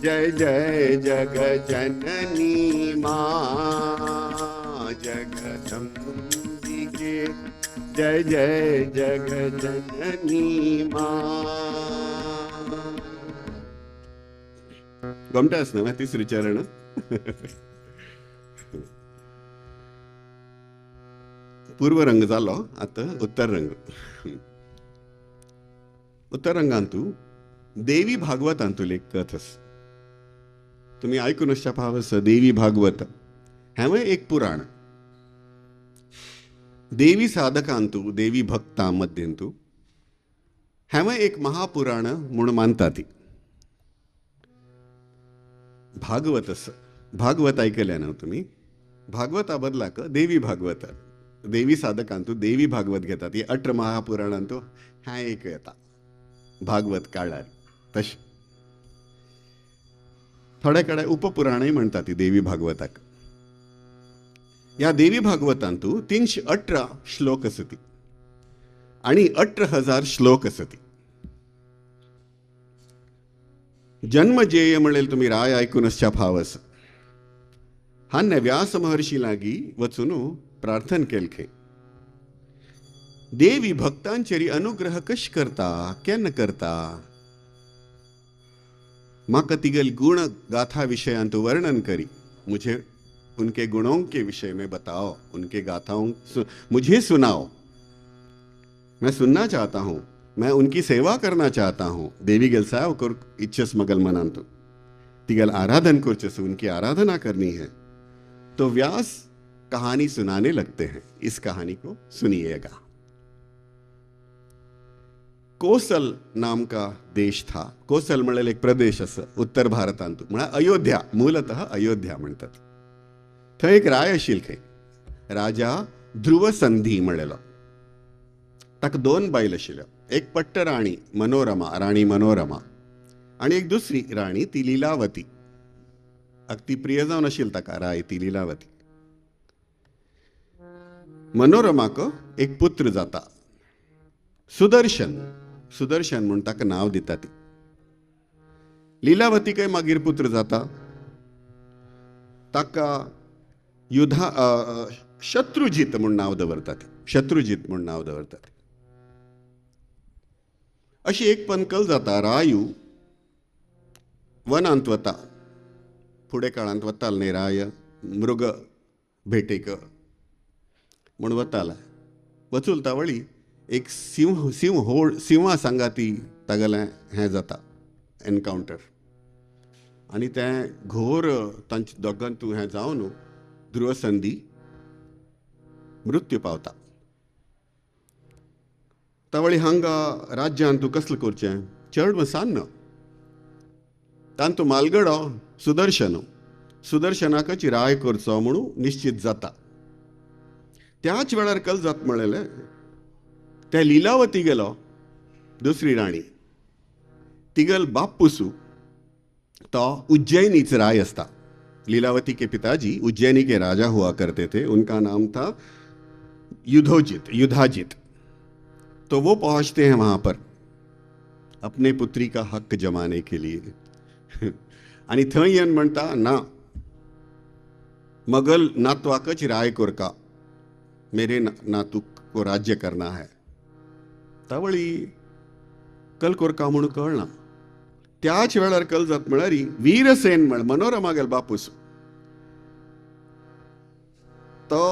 जय जय जग जननी माँ. जगदम्बिके जय जय जग जननी माँ. गमटास ना तिसरी चरण. पूर्व रंग जालो, आता उत्तर रंग. उत्तर रंगांतू देवी भागवतांतू एक कथस तुम्ही ऐकून अशा भावस. देवी भागवत हे एक पुराण. देवी साधकांतू देवी भक्ता मध्यंतू हे एक महापुराण म्हणून मानता ती. भागवतस भागवत ऐकल्या ना तुम्ही. भागवता बदलाक देवी भागवत. देवी साधकांतू देवी भागवत घेतात. हे 18 महापुराणांतू हा एक येता भागवत काढार. तशी थोड्याकडे उपपुराणही म्हणतात ती देवी भागवताक. या देवी भागवतांतू 318 श्लोक असती आणि 18,000 श्लोक असती. जन्मजेय म्हणेल तुम्ही राय ऐकूनच भावस. हान्य व्यास महर्षी लागी वचून प्रार्थन केलखे. देवी भक्तांचेरी अनुग्रह कश करता केन करता. माका तिगल गुण गाथा विषयांत वर्णन करी. मुझे उनके गुणों के विषय में बताओ. उनके गाथाओं मुझे सुनाओ. मैं सुनना चाहता हूं. मैं उनकी सेवा करना चाहता हूं. देवी गल साव कर इच्छस मगल मनांतो. तिगल आराधन कुर्चस उनकी आराधना करनी है. तो व्यास कहानी सुनाने लगते हैं. इस कहानी को सुनिएगा. कोसल नाम का देश था. कोसल म्हणेल एक प्रदेश असं उत्तर भारतांतू. म्हणा अयोध्या, मूलतः अयोध्या म्हणतात. थंय एक राय आशिल खंय. राजा ध्रुवसंधी म्हणलेलो. ताका 2 बायल आशिल्ल्यो. एक पट्ट राणी मनोरमा, राणी मनोरमा, आणि एक दुसरी राणी ती लीलावती. अगदी प्रिय जावन आशिल्ली ताका राय ती लीलावती. मनोरमाक एक पुत्र जाता सुदर्शन. सुदर्शन म्हणून ताका नाव दिता ती. लीलावतीक मागीर पुत्र जाता. ताका युधा शत्रुजीत म्हणून नाव दवरतात. शत्रुजीत म्हणून नाव दवरतात. अशी एक पंकल जाता. रायू वनांत वता. फुडें काळांत वताल न्ही राय मृग भेटेक म्हणून वताला. वचूलता वळी एक सिंहा सांगाती तागेलें हें जाता एनकावंटर. आनी तें घोर तांचे दोगांतू हें जावन ध्रुवसंधी मृत्यू पावता. तावळी हांगा राज्यांत तूं कसलें करचें. चड वसान तांतू मालगडो सुदर्शन. सुदर्शनाकच राय करचो म्हणून निश्चित जाता. त्याच वेळार कल जात म्हणलेलें त्या लीलावती गेलो दुसरी राणी. तिगल बापूसू तो उज्जैनीच राय असता. लीलावती के पिताजी उज्जैनी के राजा हुआ करते थे. उनका नाम था युधाजित. तो वो पहुंचते हैं वहां पर अपने पुत्री का हक जमाने के लिए. आणि थंय येवन म्हणता ना मगल नातवाकच राय कोरका. मेरे नातू को राज्य करना है. तावळी कल कोरका म्हणून कळना. त्याच वेळार कल जात म्हळ्यारी वीरसेन म्हण मनोरमा गेल बापूस तो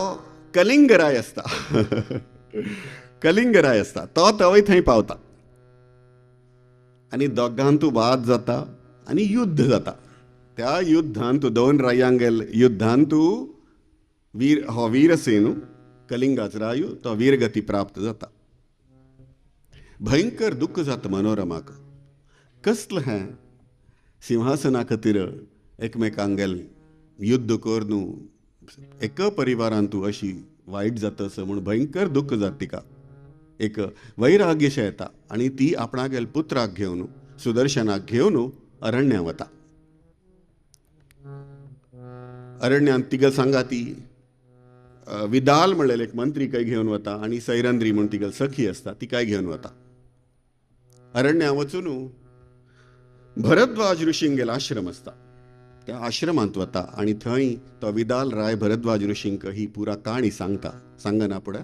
कलिंगराय असता. कलिंगराय असता तो तवय थंय पावता आनी दोगांतू वाद जाता आनी युद्ध जाता. त्या युद्धांत दोन रायांक गेल युद्धांत हो वीरसेन कलिंगाचो रायू तो वीरगती प्राप्त जाता. भयंकर दुःख जाता मनोरमाक. कसलं हें सिंहासना खातीर एकमेकांक गेल युद्ध कर न्हू एक परिवारांत तूं अशी वायट जाता असं म्हणून भयंकर दुःख जाता तिका. एक वैराग्यशें येता आनी ती आपणा गेल पुत्राक घेवन सुदर्शनाक घेवन अरण्या वता. अरण्यांत तिगल सांगाती विदाल म्हणलेले एक मंत्री काय घेवन वता आनी सैरंद्री म्हूण तिगल सखी आसता ती काय घेवन वता. अरण्या वचून भरद्वाज ऋषींक गेला आश्रम आसता त्या आश्रमांत वता आनी थंय तो विदाल राय भरद्वाज ऋषींक ही पुरा काणी सांगता. सांगना पुढे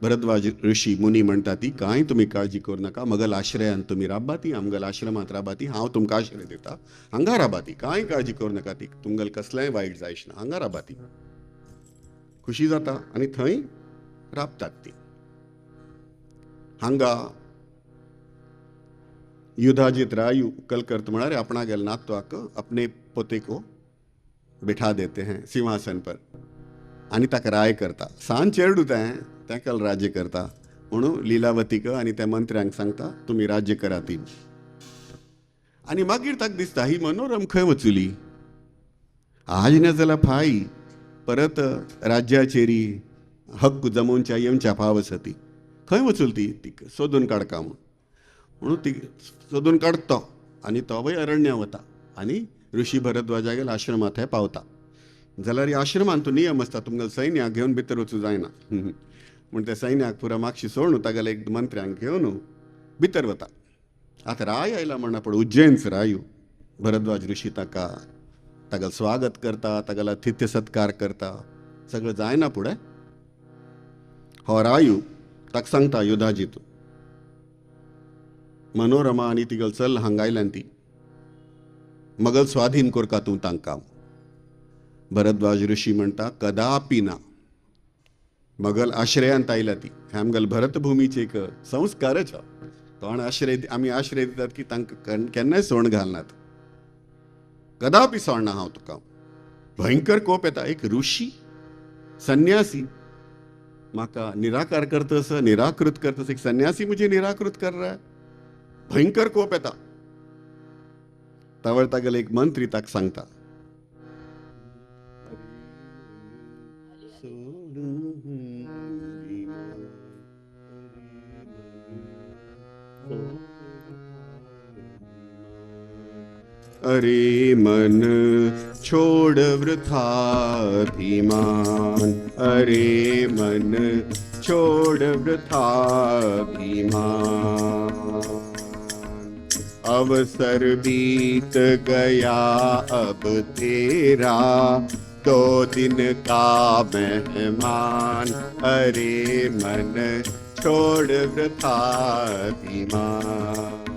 भरद्वाज ऋषी मुनी म्हणटा ती कांय तुमी काळजी करू नाका मगल आश्रयान तुमी राबा ती आमगल आश्रमांत राबा ती हांव तुमकां आश्रय दिता हांगा राबा ती कांय काळजी करू नाका ती तुमगल कसलेंय वायट जायच ना हांगा राबा ती. खुशी जाता आनी थंय राबतात ती. हांगा युधाजीत रायू कल करता म्हळ्यार आपणा गेल नातवाक अपने पोते को बिठा देते हैं सिंहासन पर आनी ताका राय करता. सांज चेडू तें कल राज्य करता म्हणून लिलावतीक आनी त्या मंत्र्यांक सांगता तुमी राज्य करा ती. आनी मागीर ताका दिसता ही मनोरम खंय वचुली आज ना जाल्यार फाई परत राज्याचेरी हक्क जमोवच्या येवच्या फाव आसा ती खंय वचूल ती सोदून काडका म्हणून ती सोदून काडतो आनी तोवय अरण्या वता आनी ऋषी भरद्वाजा गेल आश्रमांत थंय पावता. जाल्यार ह्या आश्रमांत नियम आसता तुमगेल सैन्याक घेवन भितर वचूं जायना म्हूण त्या सैन्याक पुरो मागशी सोडून तागेल एक मंत्र्यांक घेवन भितर वता. आतां राय आयला म्हणना पूण उज्जैनचो रायू भरद्वाज ऋषी तागेल स्वागत करता तागेलो आतिथ्य सत्कार करता सगळें जायना फुडें हो रायू ताका सांगता युधाजीत मनोरमा आनी तिगेल चल हांगा आयल्यान ती मगल स्वाधीन कोरका तूं तांकां. भरद्वाज ऋषी म्हणटा कदापि ना मगल आश्रयांत आयल्या ती हे आमगेल भरतभुमीचे एक संस्कारच कोण आमी आश्रय दितात की तांकां केन्नाय सोण घालनात. कदापि सोडना हांव तुका. भयंकर कोप येता. एक ऋषी संन्यासी म्हाका निराकार करतस निराकृत करतस एक संन्यासी मुझे निराकृत कर रहा है. भयंकर कोप येता. तावळ तागेल एक मंत्री ताका सांगता अरे मन छोड़ वृथा अभिमान अरे मन छोड़ वृथा अभिमान अवसर बीत गया अब तेरा 2 दिन का मेहमान अरे मन छोड़ वृथा अभिमान.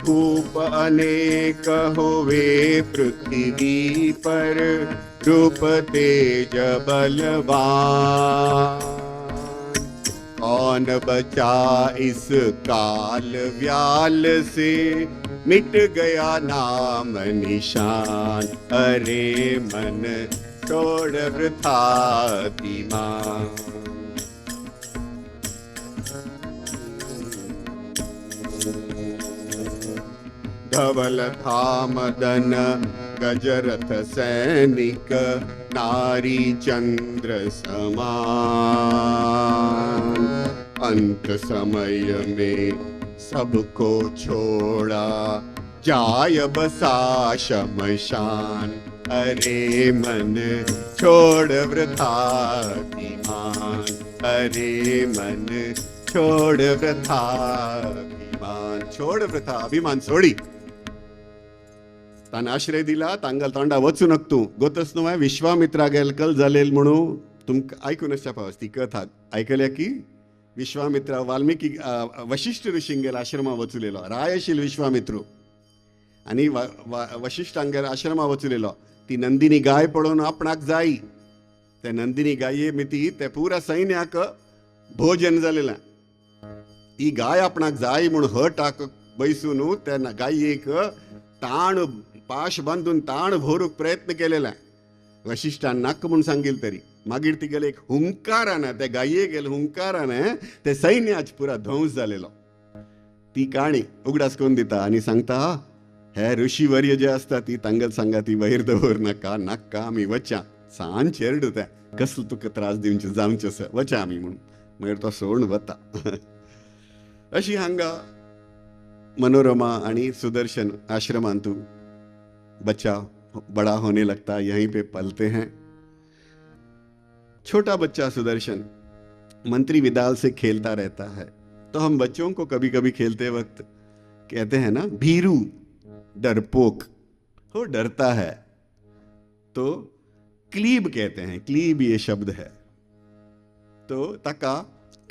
रूप अनेक हुए पृथ्वी पर रूप तेज बलवान कौन बचा इस काल व्याल से मिट गया नाम निशान अरे मन छोड़ वृथा अभिमान. धवल था मदन गजरथ सैनिक नारी चंद्र समान अंत समय में सबको छोड़ा जाय बसा शमशान अरे मन छोड़ वृथा अभिमान अरे मन छोड़ वृथा अभिमान. छोड़ वृथा अभिमान सोडी तान आश्रय दिला तांगल तोंडा वचू नक तूं गोतस न्हू विश्वामित्रा गेल कल जालेल म्हणून तुमकां आयकून पावस ती कथा आयकल्या की विश्वामित्रा वाल्मिकी वशिष्ठ ऋषींगेर आश्रमा वचुलेलो राय आशिल्लो विश्वामित्रू आनी वशिश्ठांगेर आश्रमा वचुलेलो ती नंदिनी गाय पळोवन आपणाक जाई ते नंदिनी गाये मिती ते पुरा सैन्याक भोजन जालेलें ही गाय आपणाक जाय म्हूण हटाक बैसून त्या गायेक ताण पाश बांदून ताण भरूंक प्रयत्न केलेला वशिश्ठान नाक म्हूण सांगिल तरी मागीर तिगेले एक हुंकारान त्या गाये गेले हुंकारान ते सैन्याच पुरा ध्वंस जालेलो ती काणी उगडास करून दिता आनी सांगता हे ऋषीवर्य जे असता ती तांगल सांगा ती वयर दवर नाका नाका आमी वचा सांज चेरड ते कसलो तुका त्रास दिवचे जावचे आसा वचा आमी म्हणून मागीर तो सोडून वता अशी हांगा मनोरमा आणि सुदर्शन आश्रमांतू बच्चा बड़ा होने लगता यहीं पे पलते हैं। छोटा बच्चा सुदर्शन मंत्री विदाल से खेलता रहता है तो हम बच्चों को कभी कभी खेलते वक्त कहते हैं ना भीरू डरपोक हो डरता है तो क्लीब कहते हैं क्लीब ये शब्द है तो तका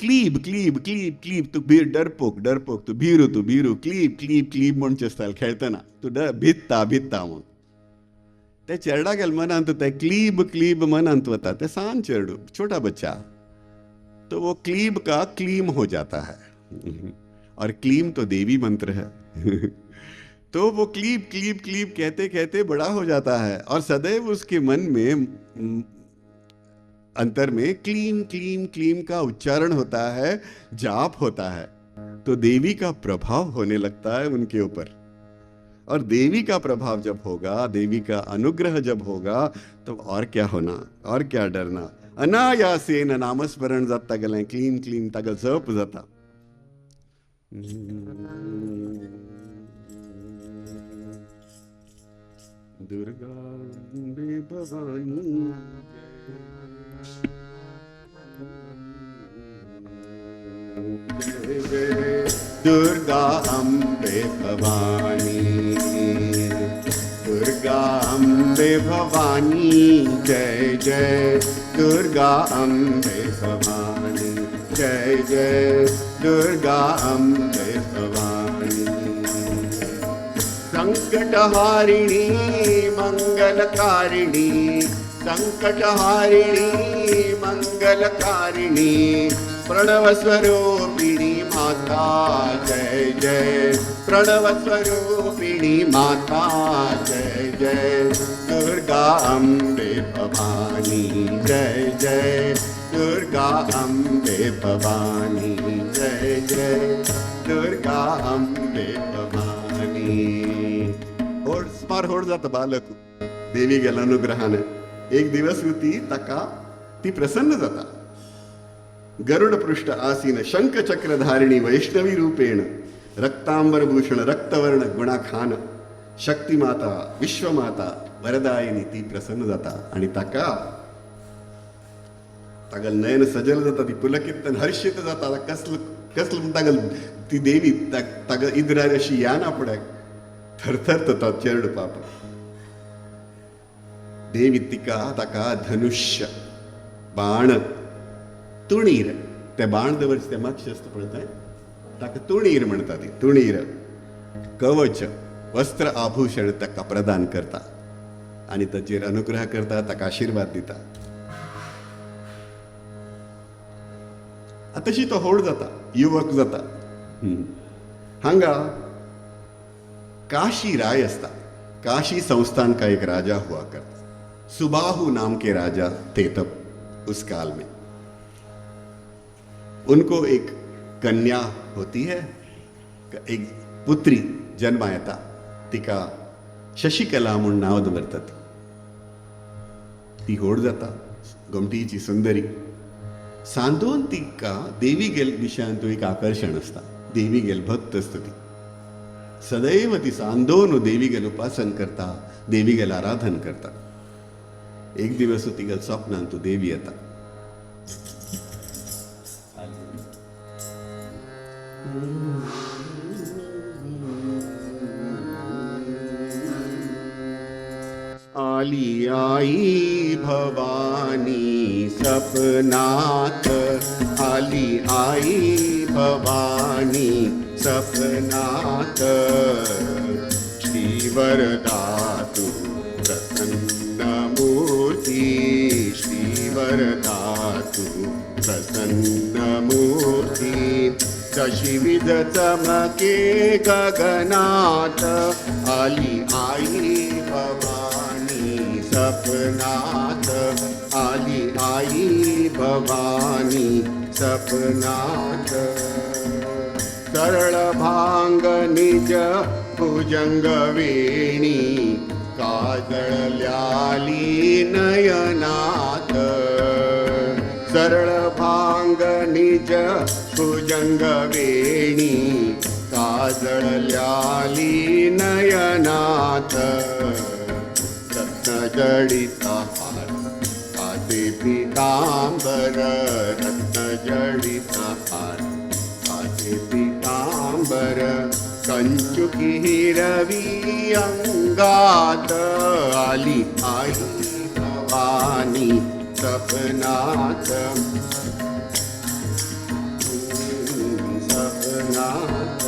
क्लीब क्लीब क्लीब क्लीब तू डरपोक डरपोक तू भीरू क्लीब क्लीब क्लीब म्हण चेस्ताल खेळतना तू भित्ता भित्ता म्हूण ते चेरडा गेल मनांत ते क्लीब क्लीब मनांत वता ते सान चेरडू छोटा बच्चा तो वो क्लीब का क्लीम हो जाता है और क्लीम तो देवी मंत्र है तो वो क्लीब क्लीब क्लीब कहते कहते बड़ा हो जाता है और सदैव उसके मन में अंतर में क्लीम क्लीम क्लीम का उच्चारण होता है जाप होता है तो देवी का प्रभाव होने लगता है उनके ऊपर और देवी का प्रभाव जब होगा देवी का अनुग्रह जब होगा तो और क्या होना और क्या डरना अनायासेन नामस्मरण जाता गेलें क्लीम क्लीम तागल जप जाता दुर्गा अम्बे भवानी दुर्गा अम्बे भवानी दुर्गा अम्बे भवानी जय जय दुर्गा अम्बे भवानी जय जय दुर्गा अम्बे भवानी संकटहारिणी मंगलकारिणी संकटहारिणी मंगलकारिणी प्रणव स्वरूपिणी माता जय जय प्रणव स्वरूपिणी माता जय जय दुर्गा अम्बे भवानी जय जय दुर्गा अम्बे भवानी जय जय दुर्गा अम्बे भवानी होड स्मार होड जाता बालक देवी गेल्या अनुग्रहाने एक दिवस होती तका ती प्रसन्न जाता गरुड पृष्ठ आसीन शंख चक्रधारिणी वैष्णवी रूपेण रक्तांबर भूषण रक्तवर्ण गुणाखान शक्तिमाता विश्वमाता वरदायिनी ती प्रसन्न जाता आणि ताका तागल नयन सजल जाता ती पुलकित हर्षित जाता कसलं कसलं तागल ती देवी तागल इद्रार अशी याना पडक थरथर जाता चेरड पाप देवी तिका ताका धनुष्य बाण तुणीर ते बाण दवरचे ते मागशे असतं पळताय ताका तुणीर म्हणटा ती तुणीर कवच वस्त्र आभूषण ताका प्रदान करता आणि ताचेर अनुग्रह करता ताका आशीर्वाद दिता तशी तो होड जाता युवक जाता हांगा काशी राय असता काशी संस्थान का एक राजा हुआ करता सुबाहु नाम के राजा थे तब उस काल में उनको एक कन्या होती है एक पुत्री जन्मा येता तिका शशिकला म्हणून नाव दवरतात ती होड जाता गोमटीची सुंदरी सांदोन तिका देवी गेल विशयान तो एक आकर्षण असता देवी गेल भक्त असता ती सदैव ती सांदोन देवी गेल उपासन करता देवी गेल आराधन करता एक दिवस तिगल स्वप्नान तो देवी येता आली आई भवानी सपनात, आली आई भवानी सपनात, श्रीवरदातु प्रसन्नमूर्ती, श्रीवरदातु प्रसन्नमूर्ती, दशविध चमके गगनात, आली आई भवानी सपनात, आली आई भवानी सपनात, सरळ भांग निज भुजंग वेणी, काजळल्याली नयनात, सरळ भांग निज भुजंग वेणी, काजळल्याली नयनाथ, रत्नजडित हार कासे पीतांबर, रत्नजडित हार कासे पीतांबर, कंचुकी हिरवी अंगात, आली आई भवानी सपनात, सपनात,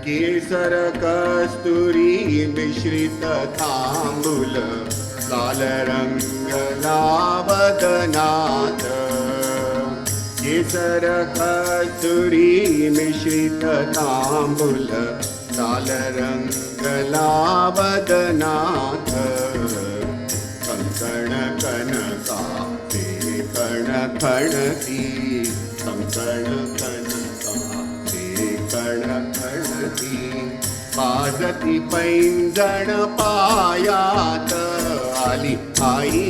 केसर कस्तुरी मिश्रित तांबूल, लाल रंग लावदनात, केसर कस्तुरी मिश्रित तांबूल, लाल रंग लावदनाथ, कंकण कनका ते कण खणती, कंकण कनका ते कण खणती, पाजती पैंजण पायात, आली आई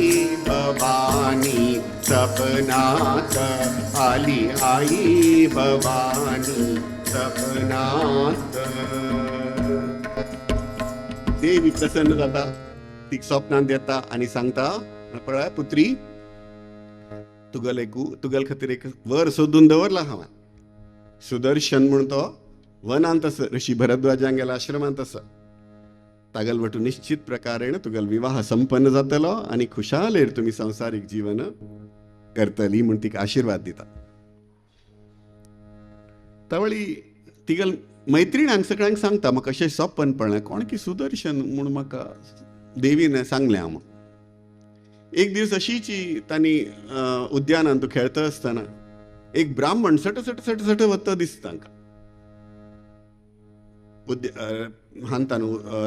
भवानी सपनात, आली आई भवानी सपनात. देवी प्रसन्न जाता, ती स्वप्नांत येता आणि सांगता, पळय पुत्री, तुगल खातीर एक वर सोदून दवरला हांवें. सुदर्शन म्हूण तो वनांत आसा, ऋषी भरद्वाजान गेला आश्रमांत आसा. तागल वटू निश्चित प्रकारेण तुगल विवाह संपन्न जातलो आनी खुशालेर तुमी संसारीक जीवन करतली म्हूण तिका आशिर्वाद दिता. तावळी तिगल मैत्रिणांक सगळ्यांक सांगता, म्हाका अशें सपन पडलें, कोण की सुदर्शन म्हूण म्हाका देवीन सांगलें हांव. एक दीस अशीच तांणी उद्यानांत खेळता आसतना एक ब्राह्मण सट सट सट सट वता दिसता तांकां.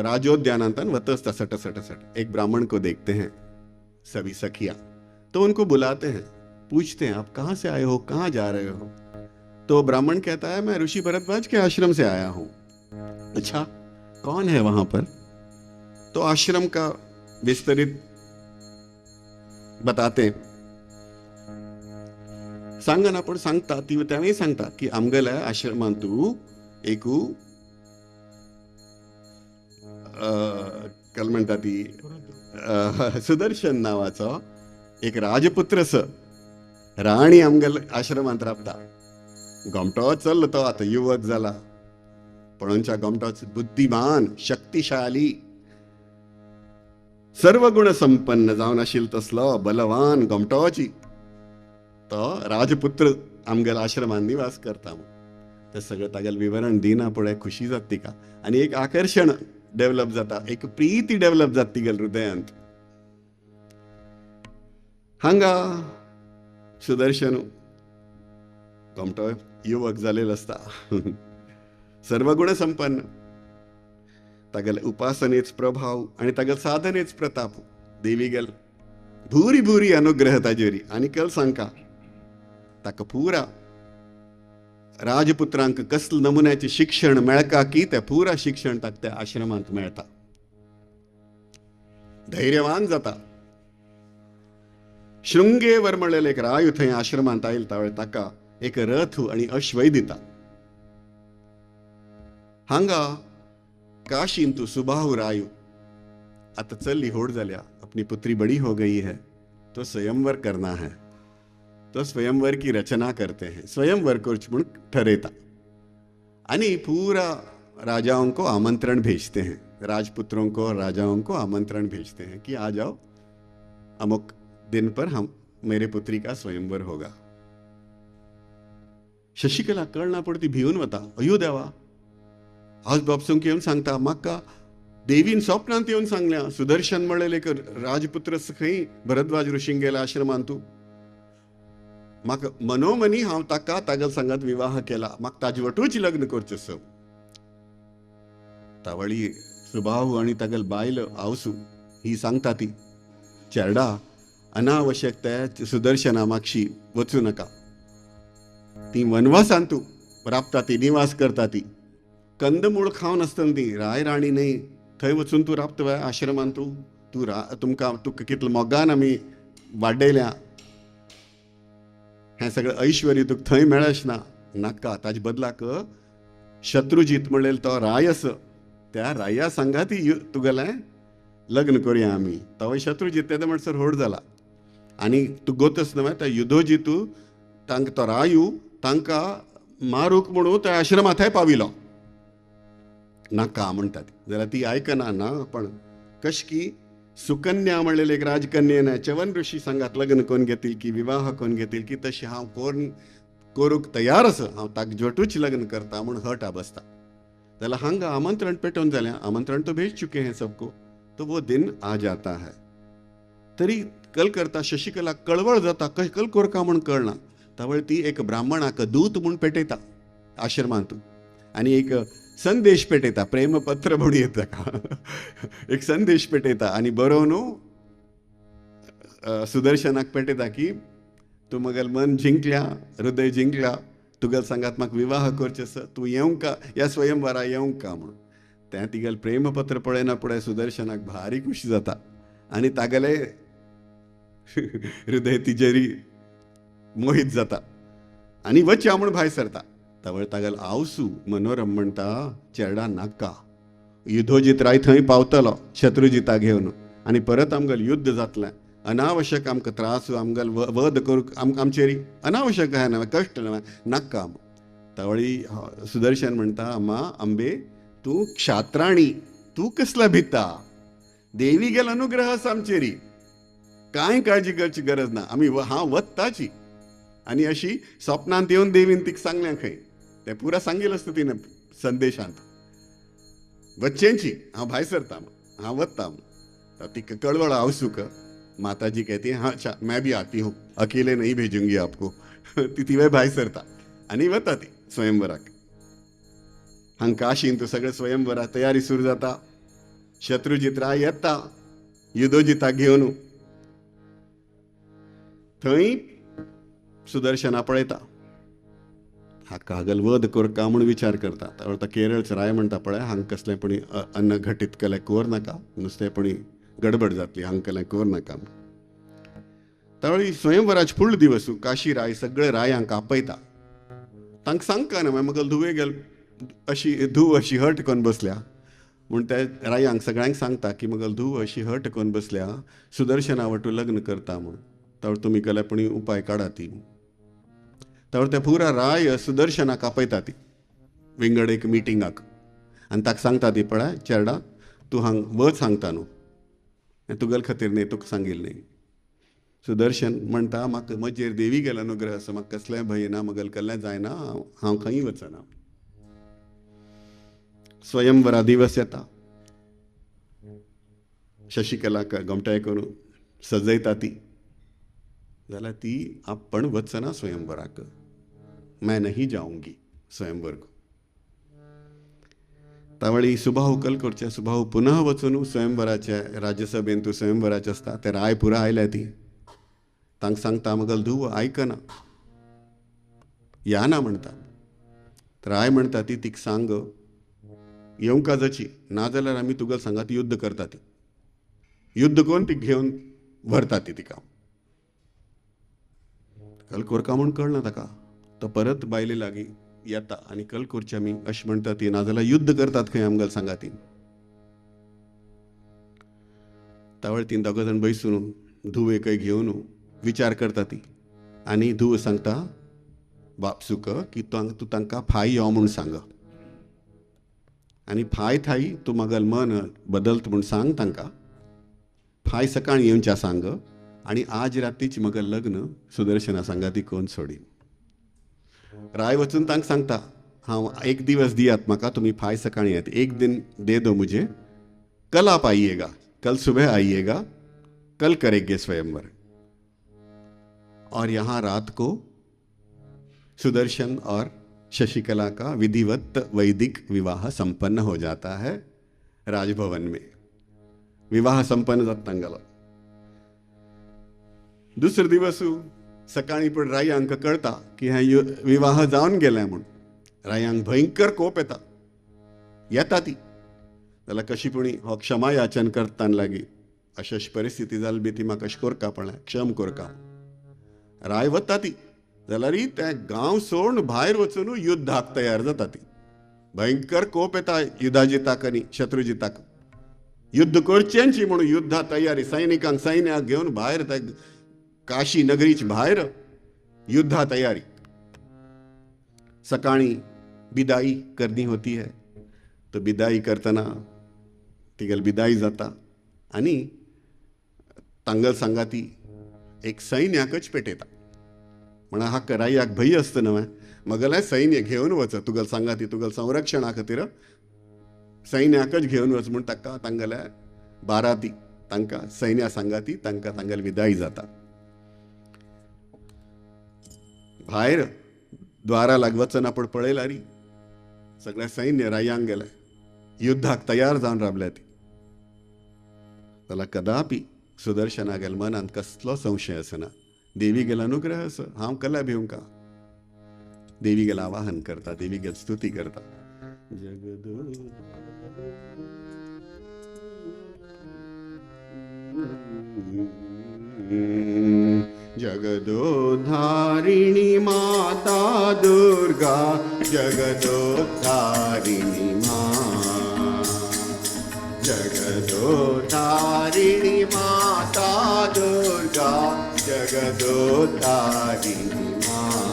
राजोद्यानांतन वता आसता सट सट सट. एक ब्राह्मण को देखते हैं सभी सखियां, तो उनको बुलाते हैं, पूछते हैं आप कहाँ से आए हो, कहाँ जा रहे हो. तो ब्राह्मण कहता है मैं ऋषि भरद्वाज के आश्रम से आया हूं. अच्छा, कौन है वहां पर? तो आश्रम का विस्तरित बताते. सांगना पण सांगता ती त्यावेळी सांगता की आमगेल्या आश्रमांतू एकू काय म्हणटा ती सुदर्शन नावाचो एक राजपुत्र स राणी आमगेल आश्रमांत राबता. गोमटो चल्लो तो आता युवक जाला, पळोवनच्या गोमटोच बुद्धिमान, शक्तिशाली, सर्व गुण संपन्न जावन आशिल्लो तसलो बलवान गोमटोची तो राजपुत्र आमगेल आश्रमांत निवास करता. ते सगळें तागेलें विवरण दिना पळय खुशी जाता तिका आनी एक आकर्शण डेव्हलप जाता, एक प्रीती डेव्हलप जाता तिगेल हृदयांत. हांगा सुदर्शन गोमटो युवक जालेलो आसता, सर्व गुण संपन्न, तागेले उपासनेच प्रभाव आनी तागेले साधनेच प्रताप. देवीगेल भूरी भूरी अनुग्रह ताजेरी आनी कल सांगता ताका पुरा राजपुत्रांक कसले नमुन्याचे शिक्षण मेळका की ते पुरा शिक्षण ताका त्या आश्रमांत मेळटा. धैर्यवान जाता. शृंगेवर म्हणलेले एक राय थंय आश्रमांत आयिल्लो तावेळ ताका एक रथ आनी अश्वय दिता. हांगा काशीन तू सुबाहु रायू आता चल्ली होड जाल्या, अपनी पुत्री बड़ी हो गई है, तो स्वयंवर करना है. तो स्वयंवर की रचना करते हैं, स्वयंवर को ठहरेता आणि पूरा राजाओं को आमंत्रण भेजते हैं. राजपुत्रों को और राजाओं को आमंत्रण भेजते हैं कि आ जाओ, अमुक दिन पर हम मेरे पुत्री का स्वयंवर होगा. शशिकला कळना पडती भिवून वता. अयो देवा, आज बापसूंक येवन सांगता म्हाका देवीन स्वप्नांत येवन सांगल्या सुदर्शन म्हणलेले एक राजपुत्र खंय भरद्वाज ऋषींक गेला आश्रमांत तूं. म्हाका मनोमनी हांव ताका तागेल सांगात विवाह केला, म्हाका ताजे वटूच लग्न करचें. तावळी सुबाहू आणि तागेल बायल आवसू ही सांगता ती, चेडा अनावश्यक त्या सुदर्शना मागशी वचू नका. ती वनवासान तू राबता, ती निवास करता, ती कंदमूळ खावन आसतना ती राय राणी न्ही थंय वचून तूं राबता आश्रमांत. तूं तुमकां कितलें मोगान आमी वाडयल्या, हें सगळें ऐश्वर्य तुका थंय मेळच ना. नाका, ताजे बदलाक शत्रुजीत म्हणलेलो तो राय आसा, त्या राया सांगा ती तुगेलें लग्न करुया आमी. तवय शत्रुजीत तेदे म्हणसर होड जाला. आनी तूं गोतस न्हय, त्या युद्धोजितू तांकां तो रायू तांकां मारूक म्हणून त्या आश्रमांत पाविलो. नाका म्हणटा ती. जाल्यार ती आयकना ना. पण कशकी सुकन्या म्हणलेले एक राजकन्येन च्यवन ऋषी सांगात लग्न कोण घेतील की विवाह कोण घेतील की तशी हांव करूंक तयार आसा, हांव ताका जोटूच लग्न करता म्हूण हटा बसता. जाल्यार हांगा आमंत्रण पेटोवन जालें. आमंत्रण तो भेज चुके हैं सबको, तो वो दिन आ जाता है. तरी कल करता शशिकला कळवळ जाता, कल कोरका म्हूण कळना. तावळ ती एक ब्राह्मणाक दूत म्हूण पेटयता आश्रमांत आनी एक संदेश पेटयता, प्रेमपत्र म्हणून येता एक संदेश पेटयता आनी बरोवन सुदर्शनाक पेटयता की तूं म्हगेलें मन जिंकल्या, हृदय जिंकल्या, तुगेल सांगात म्हाका विवाह करचें आसा, तूं येवंक का ह्या स्वयंवरा येवंक का म्हणून. तें तिगेलें प्रेमपत्र पळयना फुडें सुदर्शनाक भारी खुशी जाता आनी तागेलें हृदय तिजेरी मोहीत जाता आनी वच्या म्हूण भायर सरता. तावळ तागेल आवसू मनोरम म्हणटा, चेडा नाका, युद्धोजीत राय थंय पावतलो शत्रुजिता घेवन आनी परत आमगेलें युद्ध जातलें. अनावश्यक आमकां त्रास, आमगेल वध करूंक आमचेरी अनावश्यक आहे ना, कश्ट नाका. तावळी सुदर्शन म्हणटा, अम्मा अंबे, तूं क्षात्राणी, तूं कसला भिता, देवी गेल अनुग्रह आसा आमचेरी, कांय काळजी करची गरज ना, आमी हांव वत्ताची. आनी अशी स्वप्नांत येवन देवीन तिका सांगलें खंय, तें पुरा सांगिल्लें आसता तिणें संदेशांत, वच्चेंची, हांव भायर सरता, हांव वत्ता. तिका कळवळ आवसूक माता जी कहती है, हाँ अच्छा मैं भी आती हूँ, अकेले नहीं भेजूंगी आपको. ती भायर सरता आनी वता ती स्वयंवराक. हांगा काशीन तूं सगळें स्वयंवरा तयारी सुरू जाता. शत्रुजीत राय येता युद्धोजिताक घेवन. थंय सुदर्शना पळयता, हा कागल वध करका म्हूण विचार करता. तावळ केरळचो राय म्हणटा, पळय हांगा कसलेंपणी अन्न घटीत केलें कोर नाका, नुस्तेंपणी गडबड जातली, हांगा केलें कोर नाका. तावळी स्वयंवराचे फुडले दिवस काशी राय सगळे रायांक आपयता. तांकां सांगता न्हय, म्हाका धुवे गेल अशी धूव अशी हट करून बसल्या म्हूण ते रायांक सगळ्यांक सांगता की म्हगेल धूव अशी हट करून बसल्या, सुदर्शना वटू लग्न करता म्हूण. तावळ तुमी केल्यापणी उपाय काडा ती. तावळ ते पुरा राय सुदर्शनाक आपयता ती विंगड एक मिटिंगाक आनी ताका सांगता ती, पळय चेडा, तूं हांगा वच सांगता न्हू, तुगेल खातीर न्ही, तुका सांगिल्लें न्ही. सुदर्शन म्हणटा, म्हाका म्हजेर देवी गेलो अनुग्रह आसा, म्हाका कसलेंय भंय ना, म्हगेलें कसलेंय जायना, हांव खंय वचना. स्वयंवरा दिवस येता. शशिकलाक घोमटाय करून सजयता ती. जाल्यार ती आपण वचना स्वयंवराक. मैं नहीं जाऊंगी स्वयंवर को. तावळी सुबाहू कल करचे. सुबाहू पुनः वचून स्वयंवराचे राज्यसभेन तूं स्वयंवराचे आसता ते राय पुरा आयल्या. ती तांकां सांगता, म्हगेल धूव आयकना, या ना म्हणटा. राय म्हणटा ती तिका सांग येवंका जाची, नाजाल्यार आमी तुगेल सांगात युद्ध करता. ती युद्ध करून ती घेवन व्हरता ती तिका. कल कोरका म्हूण कळना ताका. तो परत बायले लागीं येता आनी कल करची आमी अशें म्हणटा ती, नाजाल्यार युद्ध करतात खंय आमगेल सांगाती. तावळ तीन दोग जाण बैसून धुवेकय घेवन विचार करता ती. आनी धुव सांगता बापसूक की तूं तांकां फाय यो म्हूण सांग. आनी फाय थाई तूं म्हागेल मन बदलत म्हूण सांग तांकां. फाय सकाळीं येवच्या सांग आनी आज रातीच म्हगें लग्न सुदर्शना सांगाती कोण सोडीन. राय वचून तांकां सांगता हांव एक दिवस दियात म्हाका, तुमी फाय सकाळीं येयात, एक दिन दे दो मुझे, कल आप आइएगा, कल सुबह आइएगा, कल करेंगे स्वयंवर. और यहाँ रात को सुदर्शन और शशिकला का विधिवत वैदिक विवाह संपन्न हो जाता है राजभवन में. विवाह संपन्न जाता गेलो. दुसरे दिवस सकाळीं पण रायांक कळटा की हा विवाह जावन गेले म्हणून. रायांक भयंकर कोप येता ती जाल्यार कशी पुणी हो क्षमा याचन करताना लागीं अशी परिस्थिती जाली बी ती म्हाका अशें कोरका पण क्षम कोरका. राय वता ती जाल्यार ते गांव सोडून भायर वचून युद्धाक तयार जाता ती. भयंकर कोप येता युद्धा जिताक आनी शत्रू जिताक. युद्ध करचेंची म्हणून युद्धा तयारी, सैनिकांक सैन्याक घेवन भायर त्या काशी नगरीची भायर युद्धा तयारी. सकाळी बिदाई करनी होती है, तो बिदाई करतना तिगेल बिदाई जाता आनी तांगल सांगाती एक सैन्याकच पेटयता. म्हणा हा रायाक भंय आसता न्हय, म्हगेलें सैन्य घेवन वच, तुगेल सांगाती तुगेल संरक्षणा खातीर सैन्याकच घेवन वच म्हूण ताका तांगेल्या बाराती तांकां सैन्या सांगाती तांकां तांगेल विदाई जाता. भायर द्वारा लाग वचना पूण पळयल्यार सगळें सैन्य रायांक गेलें, युद्धाक तयार जावन रावल्या ती. जाल्यार कदापि सुदर्शना गेल मनांत कसलो संशय आसना. देवी गेला अनुग्रह आसा, हांव कला भिवंका. देवी गेला आवाहन करता, देवी गेल स्तुती करता. जगदोद्धारिणी माता दुर्गा, जगदोद्धारिणी मां, जगदोद्धारिणी माता दुर्गा, जगदोद्धारिणी मां.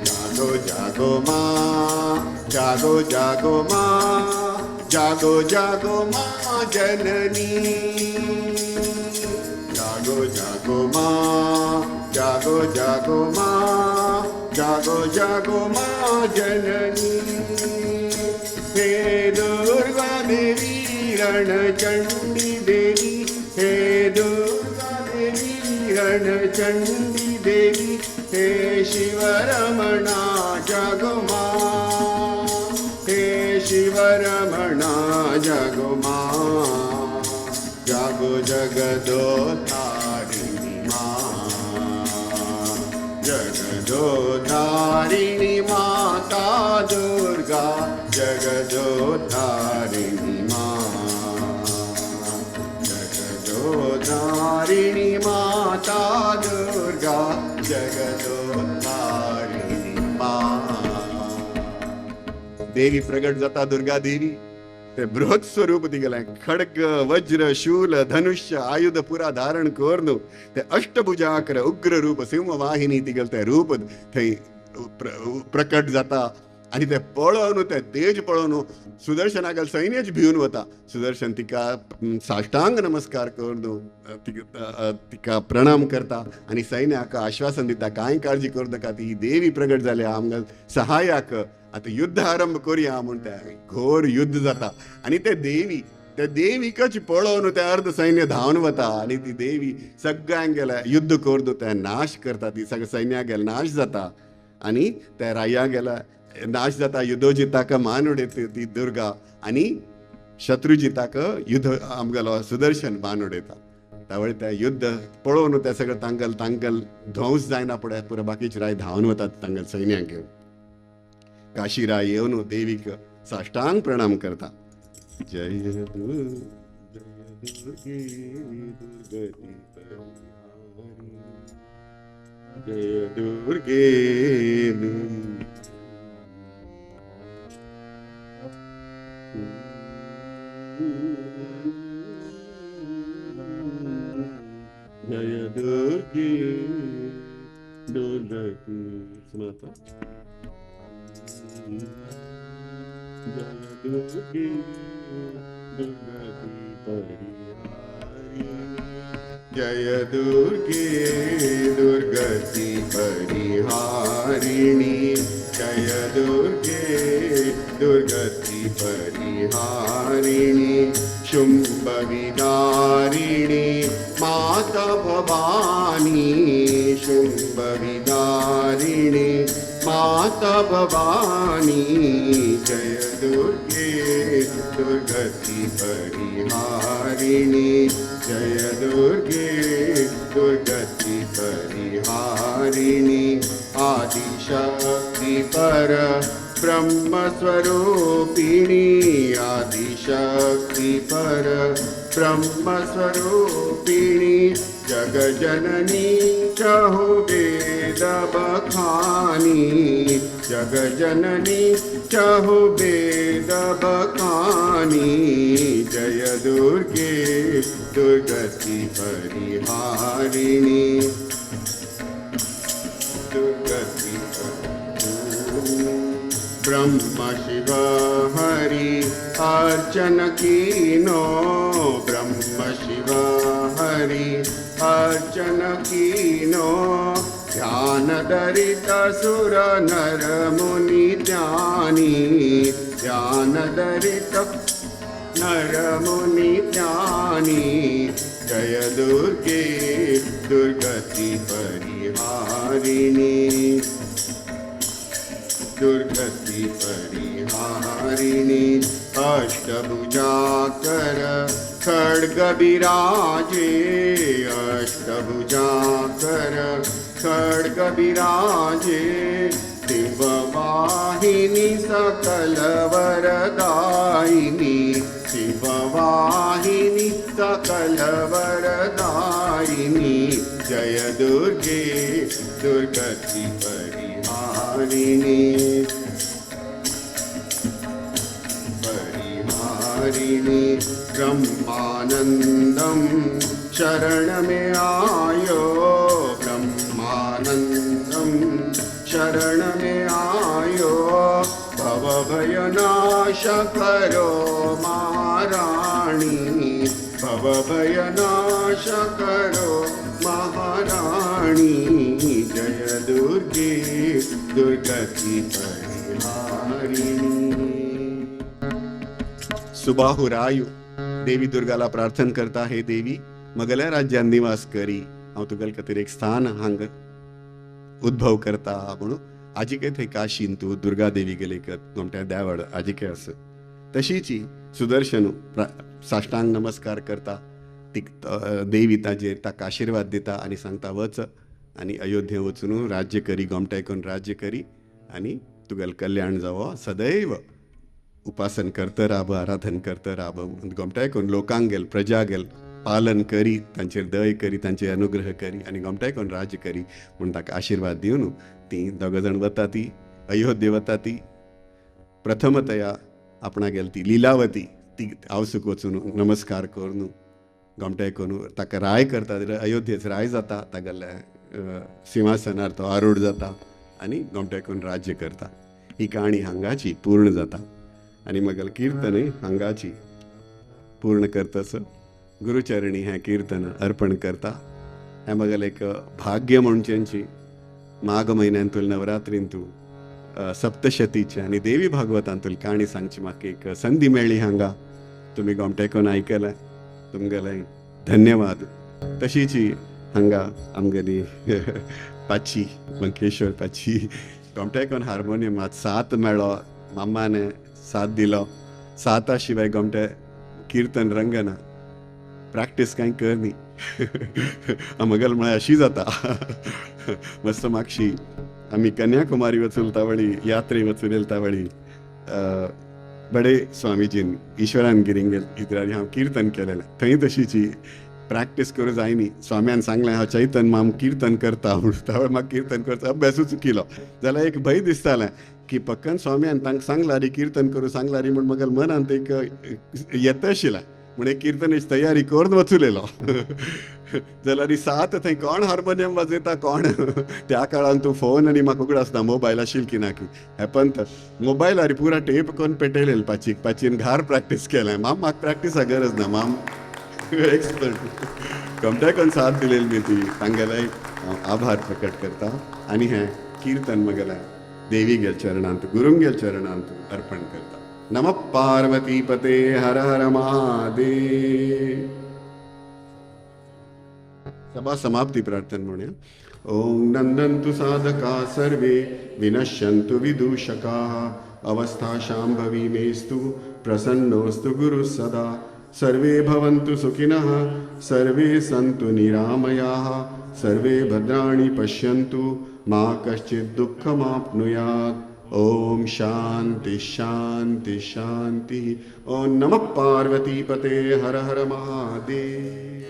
जागो जागो मां, जागो जागो मां, जागो जागो मां जननी. जागो जागो मां, जागो जागो मां, जागो जागो मां जननी. हे दुर्गा देवी रणचंडी देवी, हे दुर्गा देवी रणचंडी देवी, हे शिवरमणा जागो मां, हे शिवरमणा जागो मां. जागो जगदोद्धारिणी मां, जगदोद्धारिणी माता दुर्गा, जगदोद्धारिणी मां, जगदोद्धारिणी माता दुर्गा, जगदोद्धारिणी मां. देवी प्रगट जाता दुर्गा देवी. ते बृहत स्वरूप दिगलें, खड्ग वज्र शूल धनुष्य आयुध पुरा धारण करून ते अष्टभुजाकर उग्र रूप सिंहवाहिनी तिगल ते रूप थंय प्रकट जाता. आनी ते पळोवन ते तेज पळोवन सुदर्शनागेल सैन्यच भिवन वता. सुदर्शन तिका साष्टांग नमस्कार करून तिका प्रणाम करता आनी सैन्याक आश्वासन दिता कांय काळजी करूं नाका, ती देवी प्रगट जाल्या आमगेल सहाय्याक, आता युद्ध आरंभ करूया म्हणून ते घोर युद्ध जाता. आनी ते देवीकच पळोवन ते अर्ध सैन्य धांवन वता आनी ती देवी सगळ्यांक गेल्या युद्ध करून ते नाश करता. ती सगळ्या सैन्याक गेल्या नाश जाता आनी त्या रायांक गेल्या नाश जाता. युद्धोजिताक मान उडयता ती दुर्गा आनी शत्रुजिताक युद्ध आमगेलो सुदर्शन मान उडयता. त्यावेळी ते युद्ध पळोवन ते सगळें तांगल ध्वंस जायना फुडें पुरो बाकीचे राय धांवन वतात तांगेल सैन्याक घेवन. काशीराय येवन देवीक साष्टांग प्रणाम करता. जय दुर्गे जय दुर्गे. जय दुर्गे दुर्गे. जय दुर्गे दुर्गति परिहारिणी जय दुर्गे दुर्गति परिहारिणी शुंभ विदारिणी माता भवानी शुंभ विदारिणी माता भवानी जय दुर्गे दुर्गति परिहारिणी जय दुर्गे दुर्गति परिहारिणी आदिशक्ति पर ब्रह्म स्वरूपिणी आदिशक्ति पर ब्रह्म स्वरूपिणी जग जननी चहु वेद बखानी जग जननी चहु वेद बखानी जय दुर्गे दुर्गति परिहारिणी दुर्गति ब्रह्म शिव हरि अर्चन कीनो ब्रह्म शिव हरि अर्चन कीनो ध्यान दरित सुर नर मुनि ज्ञानी ध्यान दरित नर मुनि ज्ञानी जय दुर्गे दुर्गति परिहारिणी दुर्गति परिहारिणी अष्टभुजाकर खड्ग विराजे अष्टभुजाकर खड्ग विराजे शिववाहिनी सकल वरदायिनी शिववाहिनी सकल वरदायिनी जय दुर्गे दुर्गति परिहारिणी परिहारिणी ब्रह्मानंदम शरण में आयो ब्रह्मानंदम शरण में आयो भव भय नाश करो महाराणी भव भय नाश करो महाराणी जय दुर्गे दुर्गति परिहारिणी सुबाहुरायू देवी दुर्गाला प्रार्थना करता हे देवी मगल्या राज्यात निवास करी हांव तुगेलें खातीर एक स्थान हांगा उद्भव करता म्हणून आजिके थंय काशीन तूं दुर्गा देवी गेले गोमट्या देवाड आजिके आसा तशीच सुदर्शन साष्टांग नमस्कार करता ती देवी ताजेर ताका आशिर्वाद दिता आनी सांगता वच आनी अयोध्ये वचून राज्य करी गोमट्याकून राज्य करी आनी तुगेलें कल्याण जावो सदैव उपासन करता राब आराधन करता राब गोमट्याकून लोकांक गेल प्रजा गेल पालन करी तांचेर दय करी तांचे अनुग्रह करी आनी गोमट्याकून राज्य करी म्हूण ताका आशिर्वाद दिवन ती दोग जाण वता ती अयोध्ये वता ती प्रथमतया आपणा गेल ती लिलावती ती आवसूक वचून नमस्कार करून गोमट्याकून ताका राय करता अयोध्येच राय जाता तागेल्या सिंहासनार तो आरूढ जाता आनी गोमट्याकून राज्य करता ही काणी हांगाची पूर्ण जाता आनी मगल कीर्तनय हांगाची पूर्ण करतस गुरुचरणी हें कीर्तन अर्पण करता हें मगल एक भाग्य म्हणचेंची माघ म्हयन्यांतूल नवरात्रींतू सप्तशतीचे आनी देवी भागवतांतूल काणी सांगची म्हाका एक संदी मेळ्ळी हांगा तुमी गोमट्याकून आयकलें तुमगेलें धन्यवाद तशीच हांगा आमगेली पाची मंकेश्वर पाची गोमट्याकून हार्मोनियम आज 7 मेळ्ळो मामाने 7 दिलो 7 शिवाय गोमटे कीर्तन रंगना प्रॅक्टीस कांय करनी मगल म्हळ्यार अशी जाता मस्त मागशी आमी कन्याकुमारी वचून येता वळी यात्रे वचून येता वळी बडे स्वामीजीन ईश्वरान गिरिंग इतरांनी हांव कीर्तन केलेलें थंय तशीची प्रॅक्टीस करूं जायनी स्वाम्यान सांगलें हांव चैतन माम कीर्तन करता म्हणून त्या वेळार म्हाका कीर्तन करता अभ्यासूच चुकिलो जाल्यार एक भंय दिसतालें की पक्कन स्वाम्यान तांकां सांगला रे कीर्तन करूं सांगला रे म्हूण म्हाका मनांत एक येता आशिल्लें म्हणे कीर्तनेश तयारी करून वचुलेलो जाल्यार सात थंय कोण हार्मोनियम वाजयता कोण त्या काळान तूं फोन आनी म्हाका उगड आसता मोबायल आशिल्ली की ना की हेपन तर मोबायलार पुरा टेप करून पेटयलेली पाचीन घार प्रॅक्टीस केलें म्हाका प्रॅक्टिसा गरज ना एक्सपर्ट कमट्याकन साथ दिलेली मी ती तांगेले आभार प्रकट करता आनी हें कीर्तन म्हगेलें देवी गेल चरणांत गुरुंगेल चरणांत अर्पण करता नमः पार्वती पते हर हर महादेव सभा समाप्ती प्रार्थना म्हणूया ओम नंदन्तु साधका सर्वे विनश्यन्तु विदूषकाः अवस्था शाम्भवी मेस्तु प्रसन्नोस्तु गुरुः सदा सर्वे भवन्तु सुखिनः सर्वे सन्तु निरामयाः सर्वे भद्राणि पश्यन्तु मा कश्चित् दुःखमाप्नुयात् ओम शांति शांति शांति ओम नमः पार्वती पते हर हर महादेव।